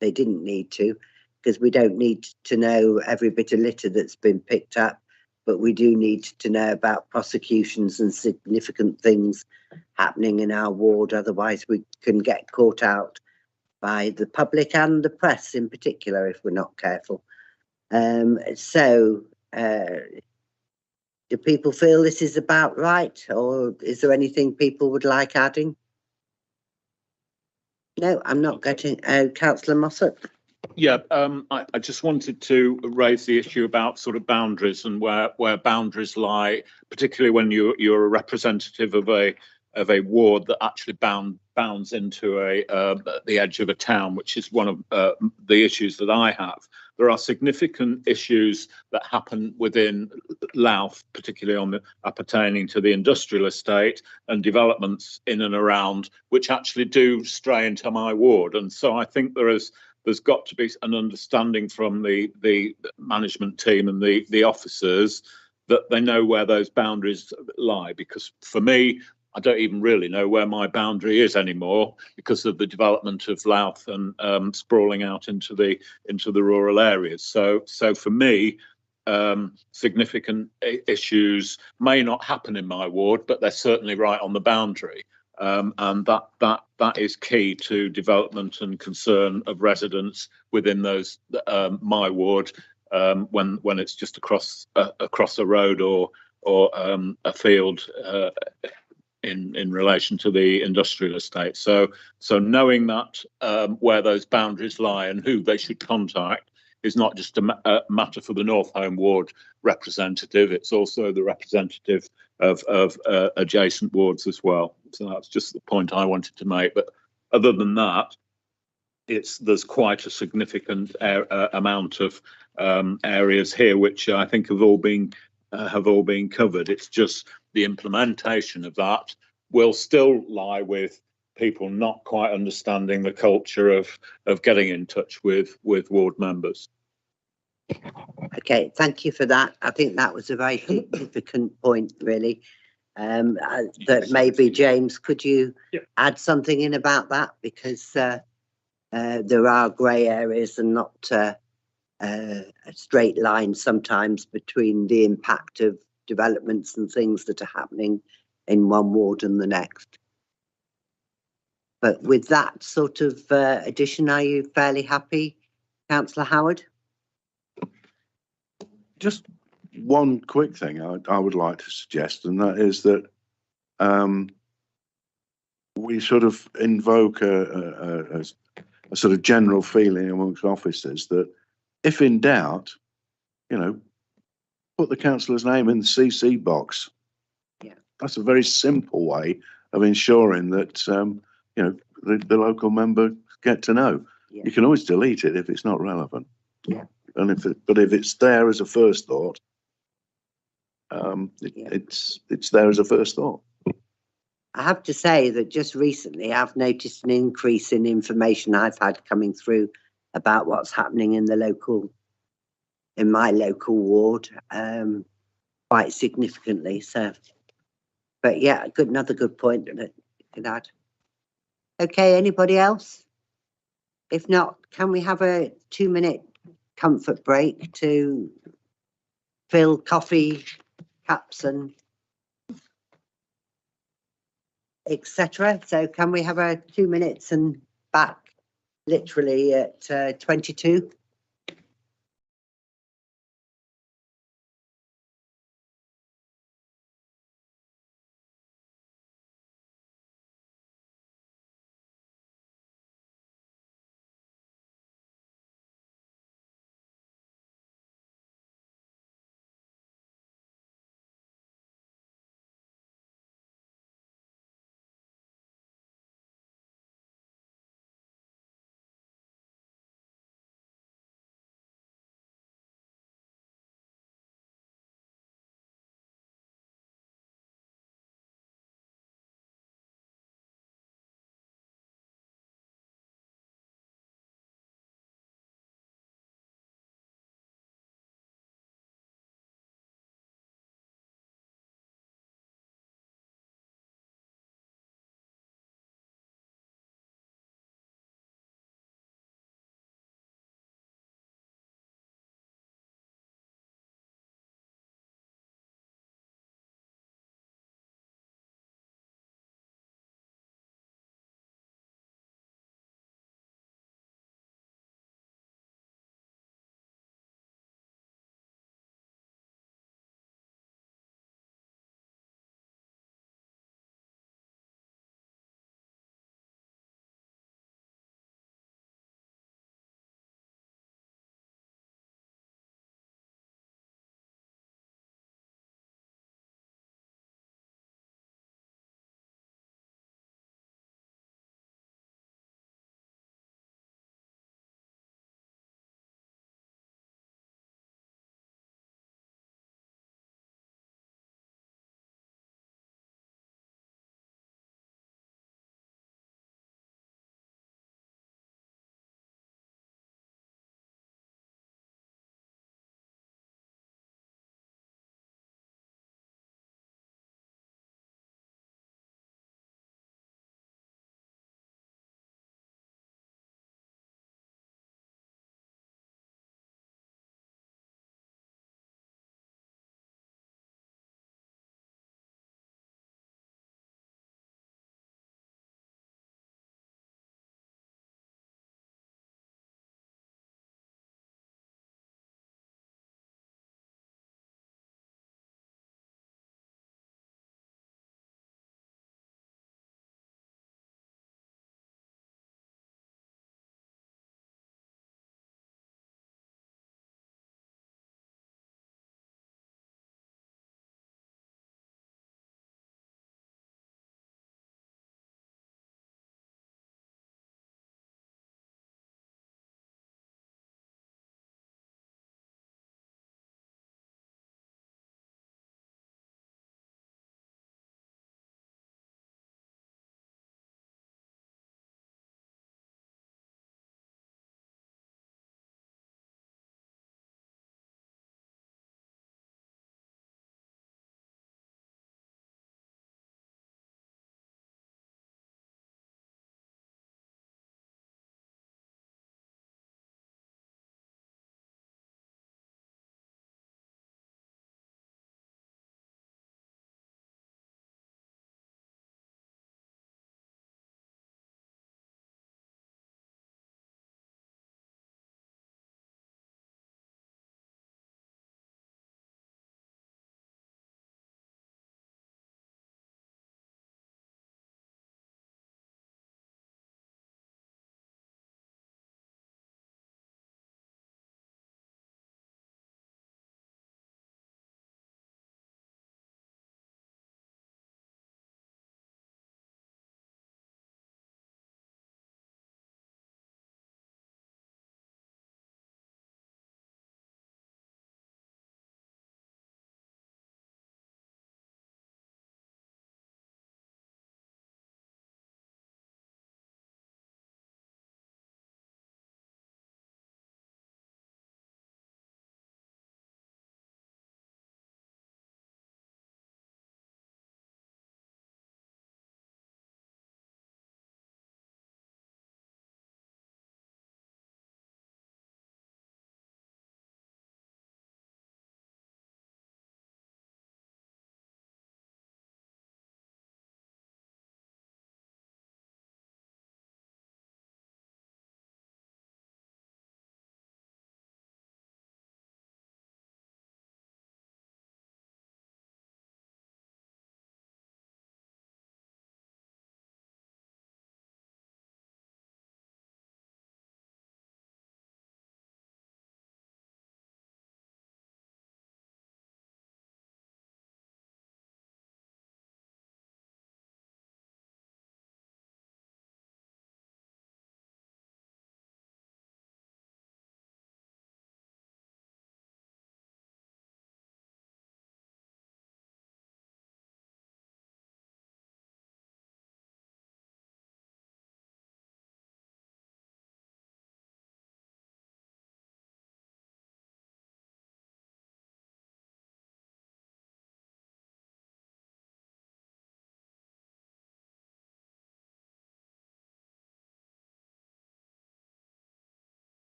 they didn't need to, because we don't need to know every bit of litter that's been picked up, but we do need to know about prosecutions and significant things happening in our ward. Otherwise we can get caught out by the public and the press in particular if we're not careful. Do people feel this is about right, or is there anything people would like adding? No, I'm not getting. Councillor Mossop. Yeah, I just wanted to raise the issue about sort of boundaries and where boundaries lie, particularly when you're a representative of a ward that actually bounds into the edge of a town, which is one of the issues that I have. There are significant issues that happen within Louth, particularly pertaining to the industrial estate and developments in and around, which actually do stray into my ward. And so I think there's got to be an understanding from the management team and the officers that they know where those boundaries lie, because for me, I don't even really know where my boundary is anymore because of the development of Louth and sprawling out into the rural areas. So for me, significant issues may not happen in my ward, but they're certainly right on the boundary. And that is key to development and concern of residents within those my ward, when it's just across a road or a field in relation to the industrial estate. So knowing that where those boundaries lie and who they should contact is not just a matter for the North Home Ward representative, it's also the representative of adjacent wards as well. So that's just the point I wanted to make. But other than that, there's quite a significant amount of areas here which I think have all been covered. It's just the implementation of that will still lie with people not quite understanding the culture of getting in touch with ward members. Okay, thank you for that. I think that was a very significant point, really. That maybe, James, could you add something in about that? Because there are grey areas and not a straight line sometimes between the impact of developments and things that are happening in one ward and the next. But with that sort of addition, are you fairly happy, Councillor Howard? Just one quick thing I would like to suggest, and that is that we sort of invoke a sort of general feeling amongst officers that if in doubt, put the councillor's name in the CC box. Yeah, that's a very simple way of ensuring that the local member get to know. Yeah. You can always delete it if it's not relevant. Yeah. And if it's there as a first thought, it's there as a first thought. I have to say that just recently I've noticed an increase in information I've had coming through about what's happening in my local ward, quite significantly. So, but yeah, another good point that you could add. Okay, anybody else? If not, can we have a 2-minute comfort break to fill coffee cups and etc. So can we have a 2 minutes and back literally at 22?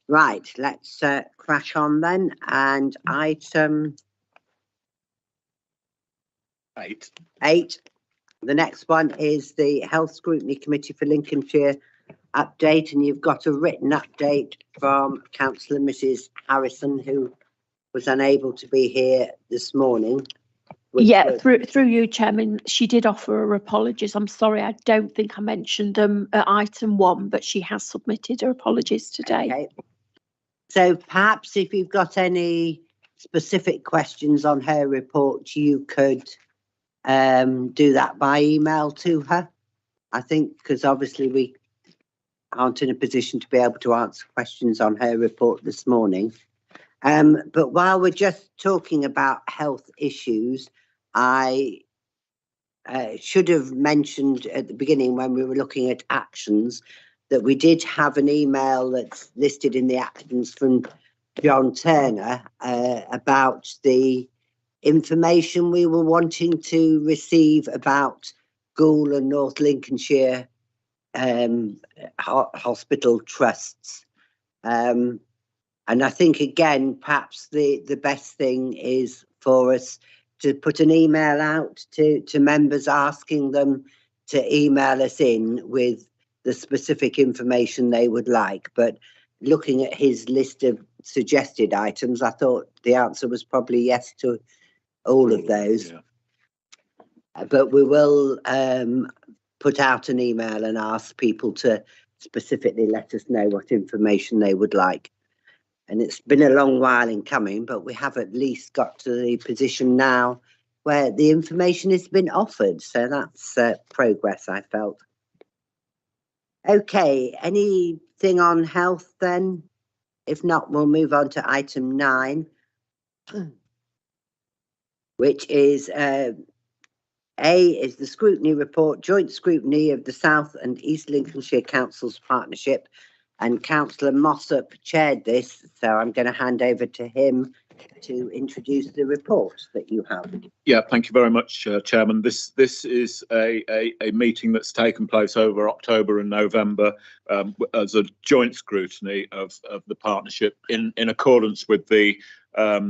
Right, let's crash on then. And item 8. The next one is the Health Scrutiny Committee for Lincolnshire update, and you've got a written update from Councillor Mrs Harrison, who was unable to be here this morning. Yeah, through you, Chairman, she did offer her apologies. I'm sorry, I don't think I mentioned them at item 1, but she has submitted her apologies today. Okay. So perhaps if you've got any specific questions on her report, you could do that by email to her. I think because obviously we aren't in a position to be able to answer questions on her report this morning. But while we're just talking about health issues, I should have mentioned at the beginning when we were looking at actions that we did have an email that's listed in the actions from John Turner about the information we were wanting to receive about Goole and North Lincolnshire hospital trusts. And I think, again, perhaps the best thing is for us to put an email out to members asking them to email us in with the specific information they would like. But looking at his list of suggested items, I thought the answer was probably yes to all of those. Yeah. But we will put out an email and ask people to specifically let us know what information they would like. And it's been a long while in coming, but we have at least got to the position now where the information has been offered. So that's progress, I felt. Okay, anything on health then? If not, we'll move on to item 9, which is A is the scrutiny report, joint scrutiny of the South and East Lincolnshire Councils partnership. And Councillor Mossop chaired this, so I'm going to hand over to him to introduce the report that you have. Yeah, thank you very much, Chairman. This is a meeting that's taken place over October and November as a joint scrutiny of the partnership in accordance with the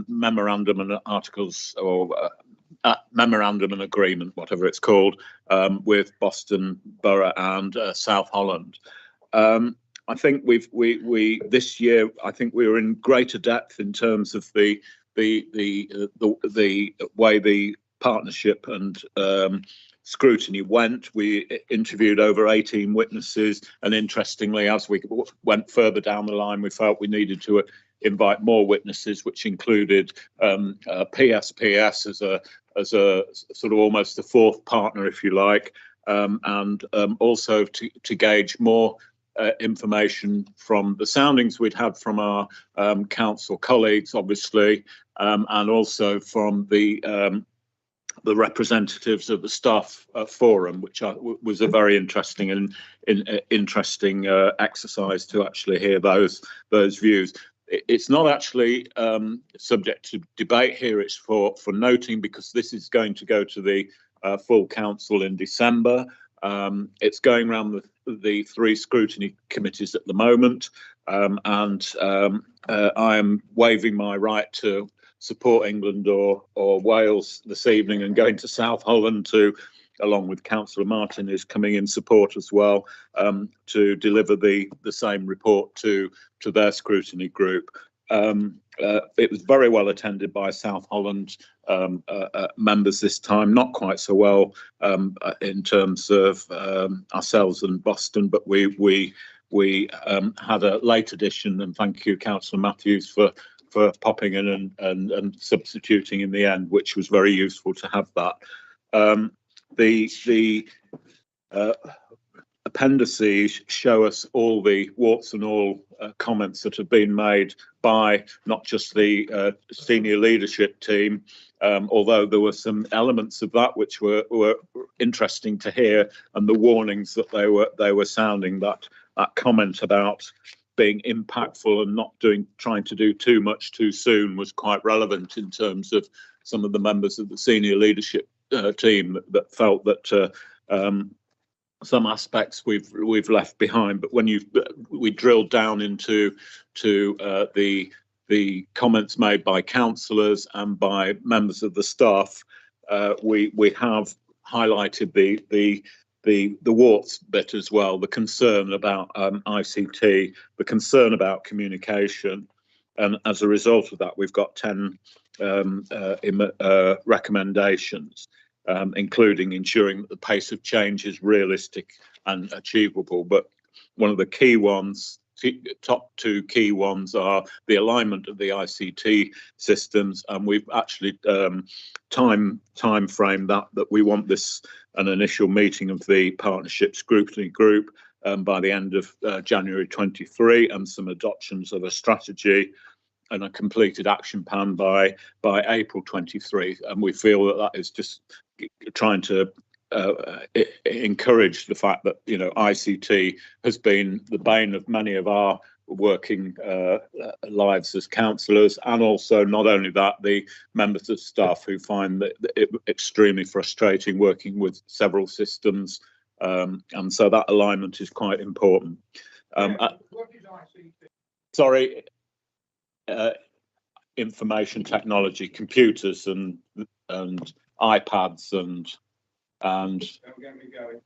memorandum and articles or memorandum and agreement, whatever it's called, with Boston Borough and South Holland. I think we this year, I think we were in greater depth in terms of the way the partnership and scrutiny went. We interviewed over 18 witnesses, and interestingly, as we went further down the line, we felt we needed to invite more witnesses, which included PSPS as a sort of almost the fourth partner, if you like, and also to gauge more information from the soundings we'd had from our council colleagues, obviously, and also from the representatives of the staff forum, which was a very interesting and interesting exercise to actually hear those views. It's not actually subject to debate here. It's for noting, because this is going to go to the full council in December. It's going around the 3 scrutiny committees at the moment, and I am waiving my right to support England or Wales this evening and going to South Holland to, along with Councillor Martin, who's coming in support as well, to deliver the same report to their scrutiny group. It was very well attended by South Holland members this time, not quite so well in terms of ourselves and Boston, but we had a late edition, and thank you, Councillor Matthews, for popping in and substituting in the end, which was very useful to have that. The appendices show us all the warts and all comments that have been made by not just the senior leadership team, although there were some elements of that which were interesting to hear, and the warnings that they were sounding. That comment about being impactful and not trying to do too much too soon was quite relevant in terms of some of the members of the senior leadership team that felt that some aspects we've left behind, but when we drilled down into the comments made by councillors and by members of the staff, we have highlighted the warts bit as well, the concern about ICT, the concern about communication, and as a result of that, we've got 10 recommendations, including ensuring that the pace of change is realistic and achievable. But one of the key ones, top 2 key ones, are the alignment of the ICT systems, and we've actually time framed that we want this an initial meeting of the partnership scrutiny group by the end of January 23, and some adoptions of a strategy and a completed action plan by April 23. And we feel that is just trying to encourage the fact that, you know, ICT has been the bane of many of our working lives as councillors, and also not only that, the members of staff who find that it extremely frustrating working with several systems, and so that alignment is quite important. Sorry, information technology, computers and iPads and. Don't get me going.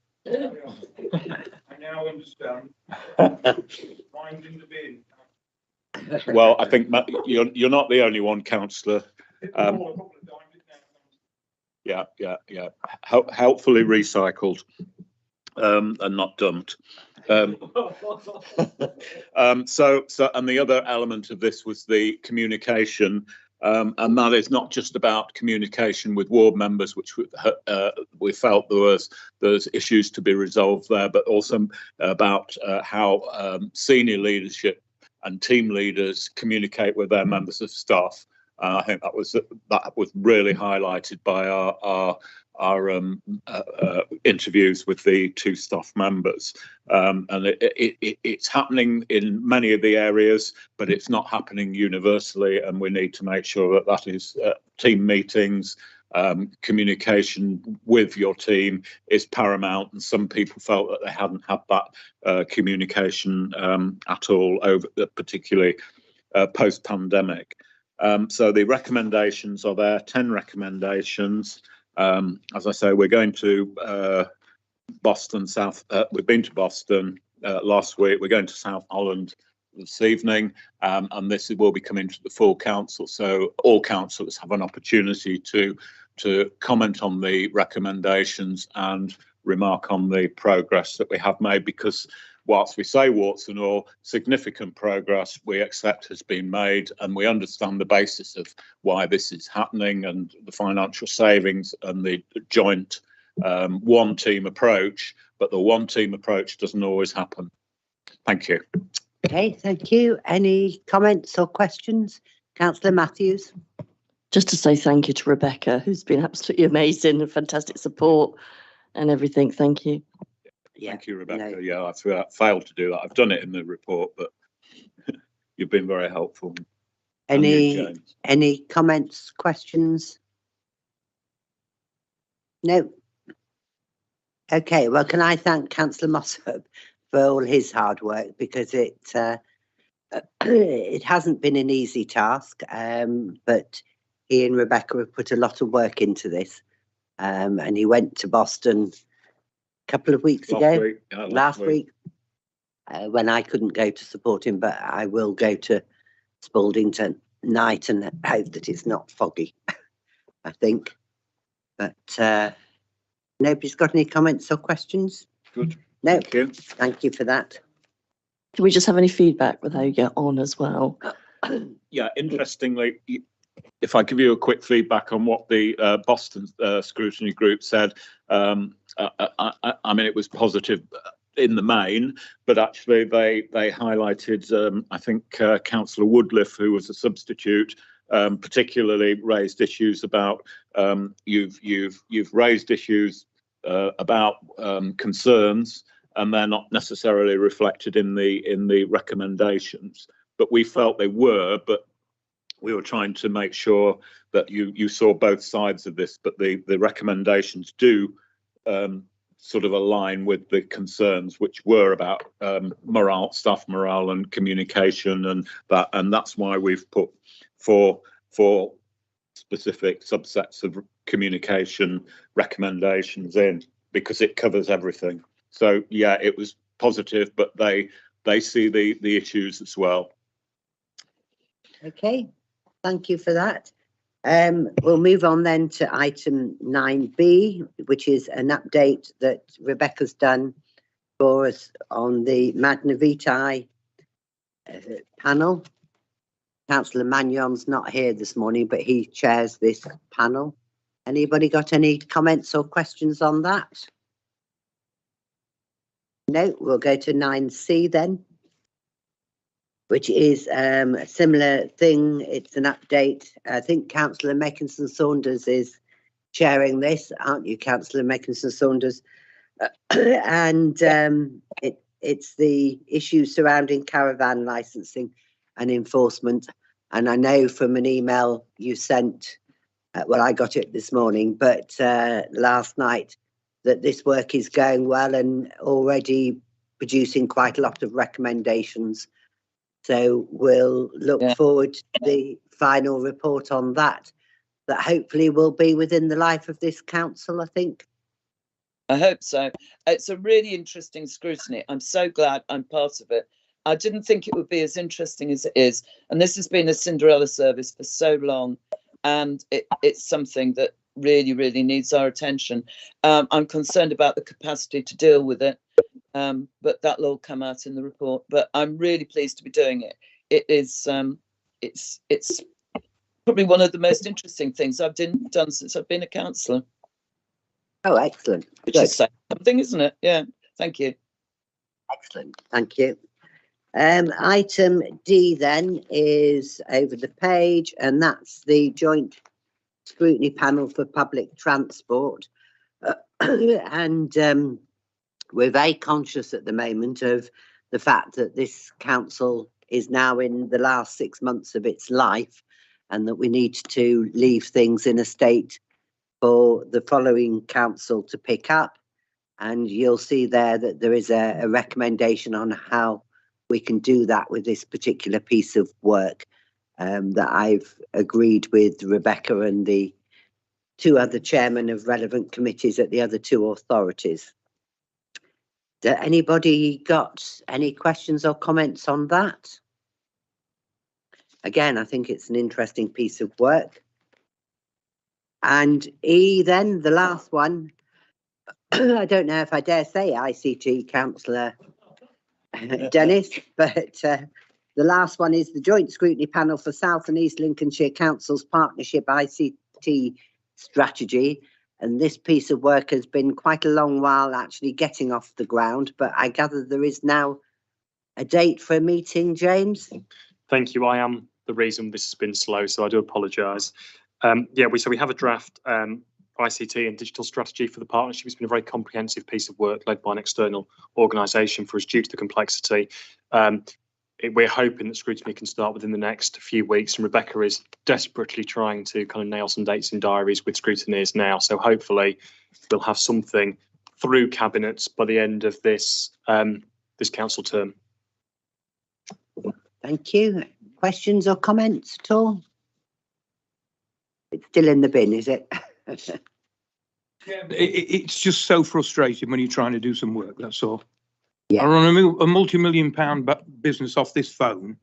I now understand. Mind in the bin. Well, I think you're not the only one, councillor. Yeah. Helpfully recycled and not dumped. So, and the other element of this was the communication. And that is not just about communication with ward members, which we felt there was issues to be resolved there, but also about how senior leadership and team leaders communicate with their members of staff. I think that was really highlighted by our interviews with the 2 staff members, and it's happening in many of the areas, but it's not happening universally, and we need to make sure that is team meetings, communication with your team is paramount, and some people felt that they hadn't had that communication at all, particularly post-pandemic. So the recommendations are there, 10 recommendations. As I say, we're going to Boston South. We've been to Boston last week. We're going to South Holland this evening, and this will be coming to the full council. So all councillors have an opportunity to comment on the recommendations and remark on the progress that we have made, because whilst we say warts and all, significant progress we accept has been made, and we understand the basis of why this is happening and the financial savings and the joint one team approach, but the one team approach doesn't always happen. Thank you. Okay, thank you. Any comments or questions? Councillor Matthews. Just to say thank you to Rebecca, who's been absolutely amazing and fantastic support and everything. Thank you. Yeah, thank you, Rebecca. no. Yeah, I failed to do that. I've done it in the report, but you've been very helpful. Any comments, questions? No. Okay, well, can I thank Councillor Mossop for all his hard work, because it hasn't been an easy task, but he and Rebecca have put a lot of work into this, and he went to Boston a couple of weeks ago, last week, when I couldn't go to support him, but I will go to Spalding tonight and hope that it's not foggy, I think. But nobody's got any comments or questions? Good. No, Thank you. Thank you for that. Can we just have any feedback with how you get on as well? Yeah, interestingly, if I give you a quick feedback on what the Boston scrutiny group said, I mean, it was positive in the main, but actually they highlighted, I think Councillor Woodliff, who was a substitute, particularly raised issues about you've raised issues about concerns, and they're not necessarily reflected in the recommendations, but we felt they were, but we were trying to make sure that you saw both sides of this, but the recommendations do sort of align with the concerns which were about morale, staff morale and communication and that's why we've put four specific subsets of communication recommendations in, because it covers everything. So yeah, it was positive, but they see the issues as well. Okay, thank you for that. We'll move on then to item 9B, which is an update that Rebecca's done for us on the Magna Vitae panel. Councillor Magnon's not here this morning, but he chairs this panel. Anybody got any comments or questions on that? No, we'll go to 9C then, which is a similar thing. It's an update. I think Councillor Meckinson Saunders is chairing this, aren't you, Councillor Meckinson Saunders? And it's the issue surrounding caravan licensing and enforcement. And I know from an email you sent, well, I got it this morning, but last night, that this work is going well and already producing quite a lot of recommendations. So we'll look forward to the final report on that hopefully will be within the life of this council, I think. I hope so. It's a really interesting scrutiny. I'm so glad I'm part of it. I didn't think it would be as interesting as it is. And this has been a Cinderella service for so long. And it's something that really, really needs our attention. I'm concerned about the capacity to deal with it. But that'll all come out in the report. But I'm really pleased to be doing it. It is, it's probably one of the most interesting things I've done since I've been a councillor. Oh, excellent. Which is something, isn't it? Yeah, thank you. Excellent, thank you. Item D then is over the page, and that's the joint scrutiny panel for public transport. And we're very conscious at the moment of the fact that this council is now in the last 6 months of its life, and that we need to leave things in a state for the following council to pick up. And you'll see there that there is a recommendation on how we can do that with this particular piece of work that I've agreed with Rebecca and the two other chairmen of relevant committees at the other two authorities. Anybody got any questions or comments on that? Again, I think it's an interesting piece of work. And E then, the last one, I don't know if I dare say ICT councillor Dennis, but the last one is the joint scrutiny panel for South and East Lincolnshire Council's partnership ICT strategy. And this piece of work has been quite a long while actually getting off the ground, but I gather there is now a date for a meeting, James? Thank you. I am the reason this has been slow, so I do apologise. We have a draft ICT and digital strategy for the partnership. It's been a very comprehensive piece of work led by an external organisation for us due to the complexity. We're hoping that scrutiny can start within the next few weeks, and Rebecca is desperately trying to kind of nail some dates in diaries with scrutineers now. So hopefully we'll have something through cabinets by the end of this this council term. Thank you. Questions or comments at all? It's still in the bin, is it? It's just so frustrating when you're trying to do some work, that's all. Yeah. I run a multi-million-pound business off this phone,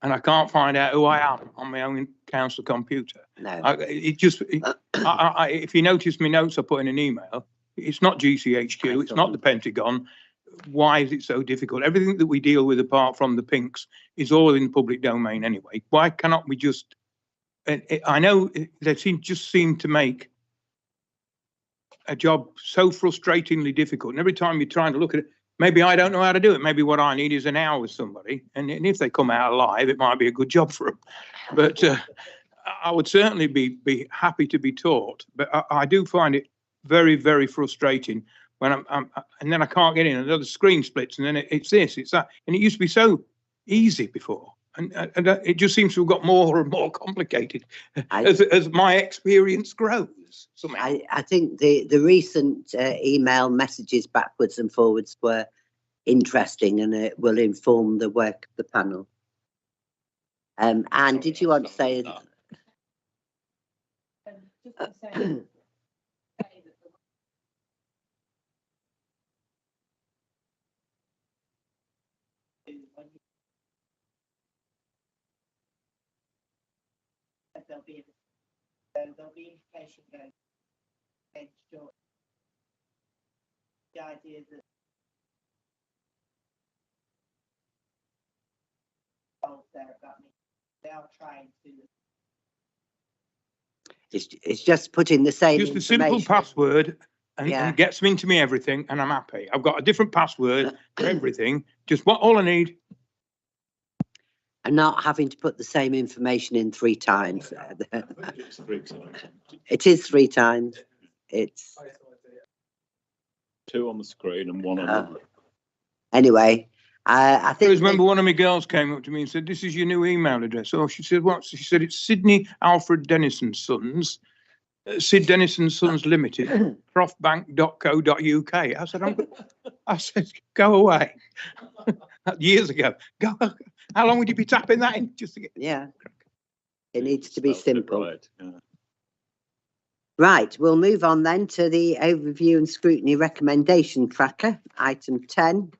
and I can't find out who I am on my own council computer. No. If you notice my notes I put in an email, it's not GCHQ, it's not the Pentagon. Why is it so difficult? Everything that we deal with apart from the pinks is all in the public domain anyway. Why cannot we just... I know they just seem to make a job so frustratingly difficult. And every time you're trying to look at it, maybe I don't know how to do it. Maybe what I need is an hour with somebody. And if they come out alive, it might be a good job for them. But I would certainly be happy to be taught. But I do find it very, very frustrating when and then I can't get in. Another screen splits, and then it's this, it's that. And it used to be so easy before. And it just seems to have got more and more complicated I- as my experience grows. Somehow. I think the recent email messages backwards and forwards were interesting, and it will inform the work of the panel. Anne, did you want to say? There'll be information going. The idea that there about me, they are trying to. It's just putting the same. Just a simple password and gets me into me everything, and I'm happy. I've got a different password for everything. Just all I need. And not having to put the same information in 3 times. It is 3 times. It's 2 on the screen and 1 on the. Anyway, I think. I remember one of my girls came up to me and said, "This is your new email address." Oh, she said, "What?" She said, "It's Sydney Alfred Denison Sons, Sid Denison Sons Limited, profbank.co.uk." I said, "Go away." Years ago. Go. How long would you be tapping that in just to get? Yeah. It needs to be simple. Right, yeah. Right, we'll move on then to the overview and scrutiny recommendation tracker, item 10.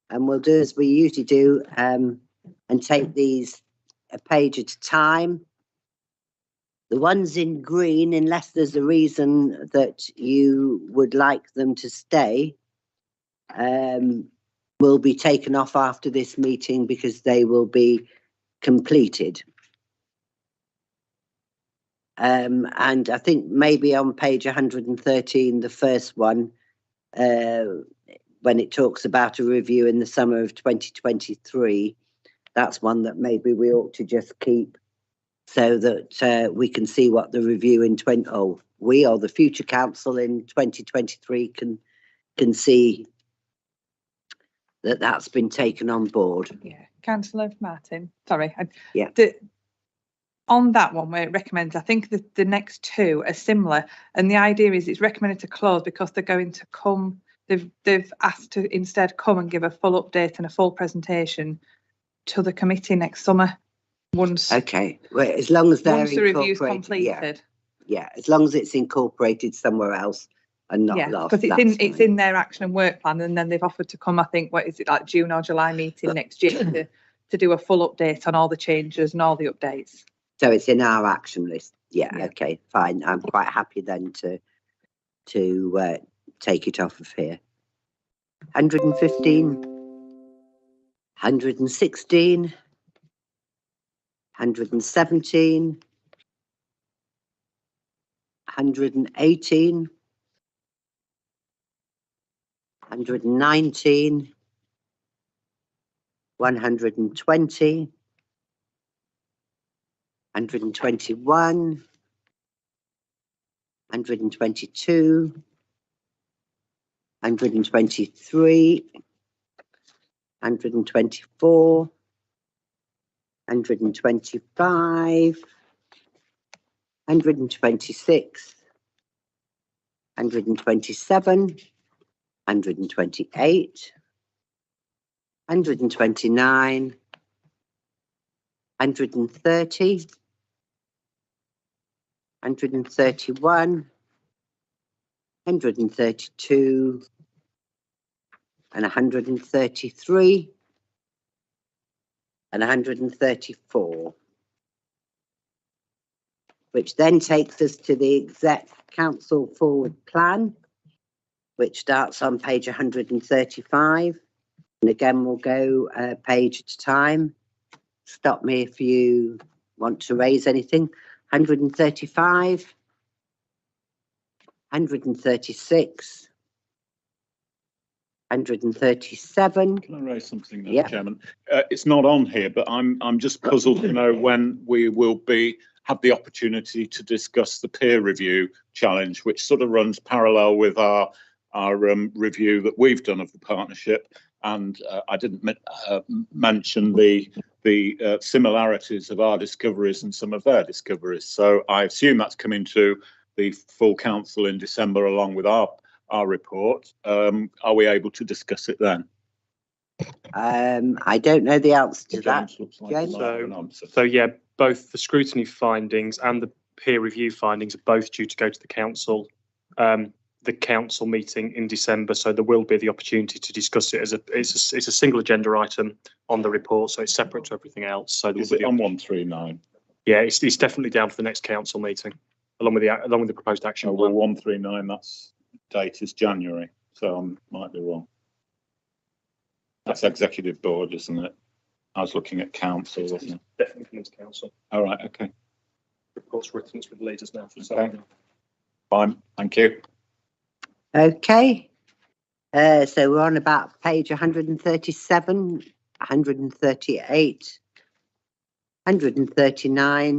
And we'll do as we usually do, and take these a page at a time. The ones in green, unless there's a reason that you would like them to stay, will be taken off after this meeting because they will be completed. And I think maybe on page 113, the first one, when it talks about a review in the summer of 2023, that's one that maybe we ought to just keep so that we can see what the review in we or the future council in 2023 can see that that's been taken on board. Yeah, Councillor Martin, sorry. Yeah. On that one where it recommends, I think the next 2 are similar, and the idea is it's recommended to close because they're going to come. They've asked to instead come and give a full update and a full presentation to the committee next summer. Once. Okay, well, as long as they're once the review's incorporated, completed. Yeah, as long as it's incorporated somewhere else and not lost. Because it's in their action and work plan, and then they've offered to come. I think what is it, like June or July meeting next year to do a full update on all the changes and all the updates. So it's in our action list. Yeah. Okay, fine. I'm quite happy then to take it off of here. 115, 116, 117, 118, 119, 120, 121, 122, 123, 124, 125, 126, 127, 128, 129, 130, 131, 132, and 133, and 134. Which then takes us to the Exec Council Forward Plan, which starts on page 135. And again, we'll go a page at a time. Stop me if you want to raise anything. 135, 136, 137. Can I raise something, Yeah. Chairman? It's not on here, but I'm just puzzled to know when we will have the opportunity to discuss the peer review challenge, which sort of runs parallel with our review that we've done of the partnership. And I didn't mention the the similarities of our discoveries and some of their discoveries. So I assume that's coming to the full council in December along with our report. Are we able to discuss it then? I don't know the answer to that. James looks like James? he might have an answer. So yeah, both the scrutiny findings and the peer review findings are both due to go to the council meeting in December. So there will be the opportunity to discuss it as it's a single agenda item on the report, so it's separate to everything else. So there Is will it be on 139? Yeah, it's definitely down for the next council meeting, along with the proposed action Oh, well, plan. 139. That's date is January, so I might be wrong. That's executive board, isn't it? I was looking at council, wasn't it? Definitely coming to council. All right. Okay. Reports written with leaders now. Okay. Fine. Thank you. Okay. So we're on about page 137, 138, 139,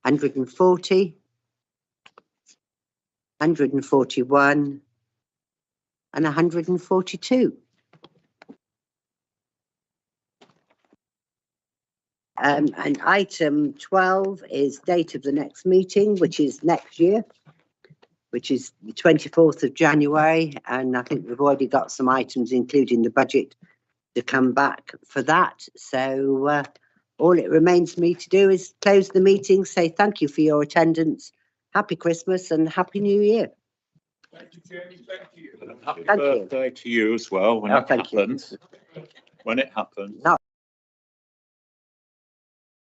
140, 141, and 142. And item 12 is date of the next meeting, which is next year, which is the 24th of January. And I think we've already got some items, including the budget, to come back for that. So all it remains for me to do is close the meeting, say thank you for your attendance, happy Christmas and happy New Year. Thank you, Jamie. Thank you. Happy Thank you. birthday to you as well when Oh, it thank you. happens. When it happens. No.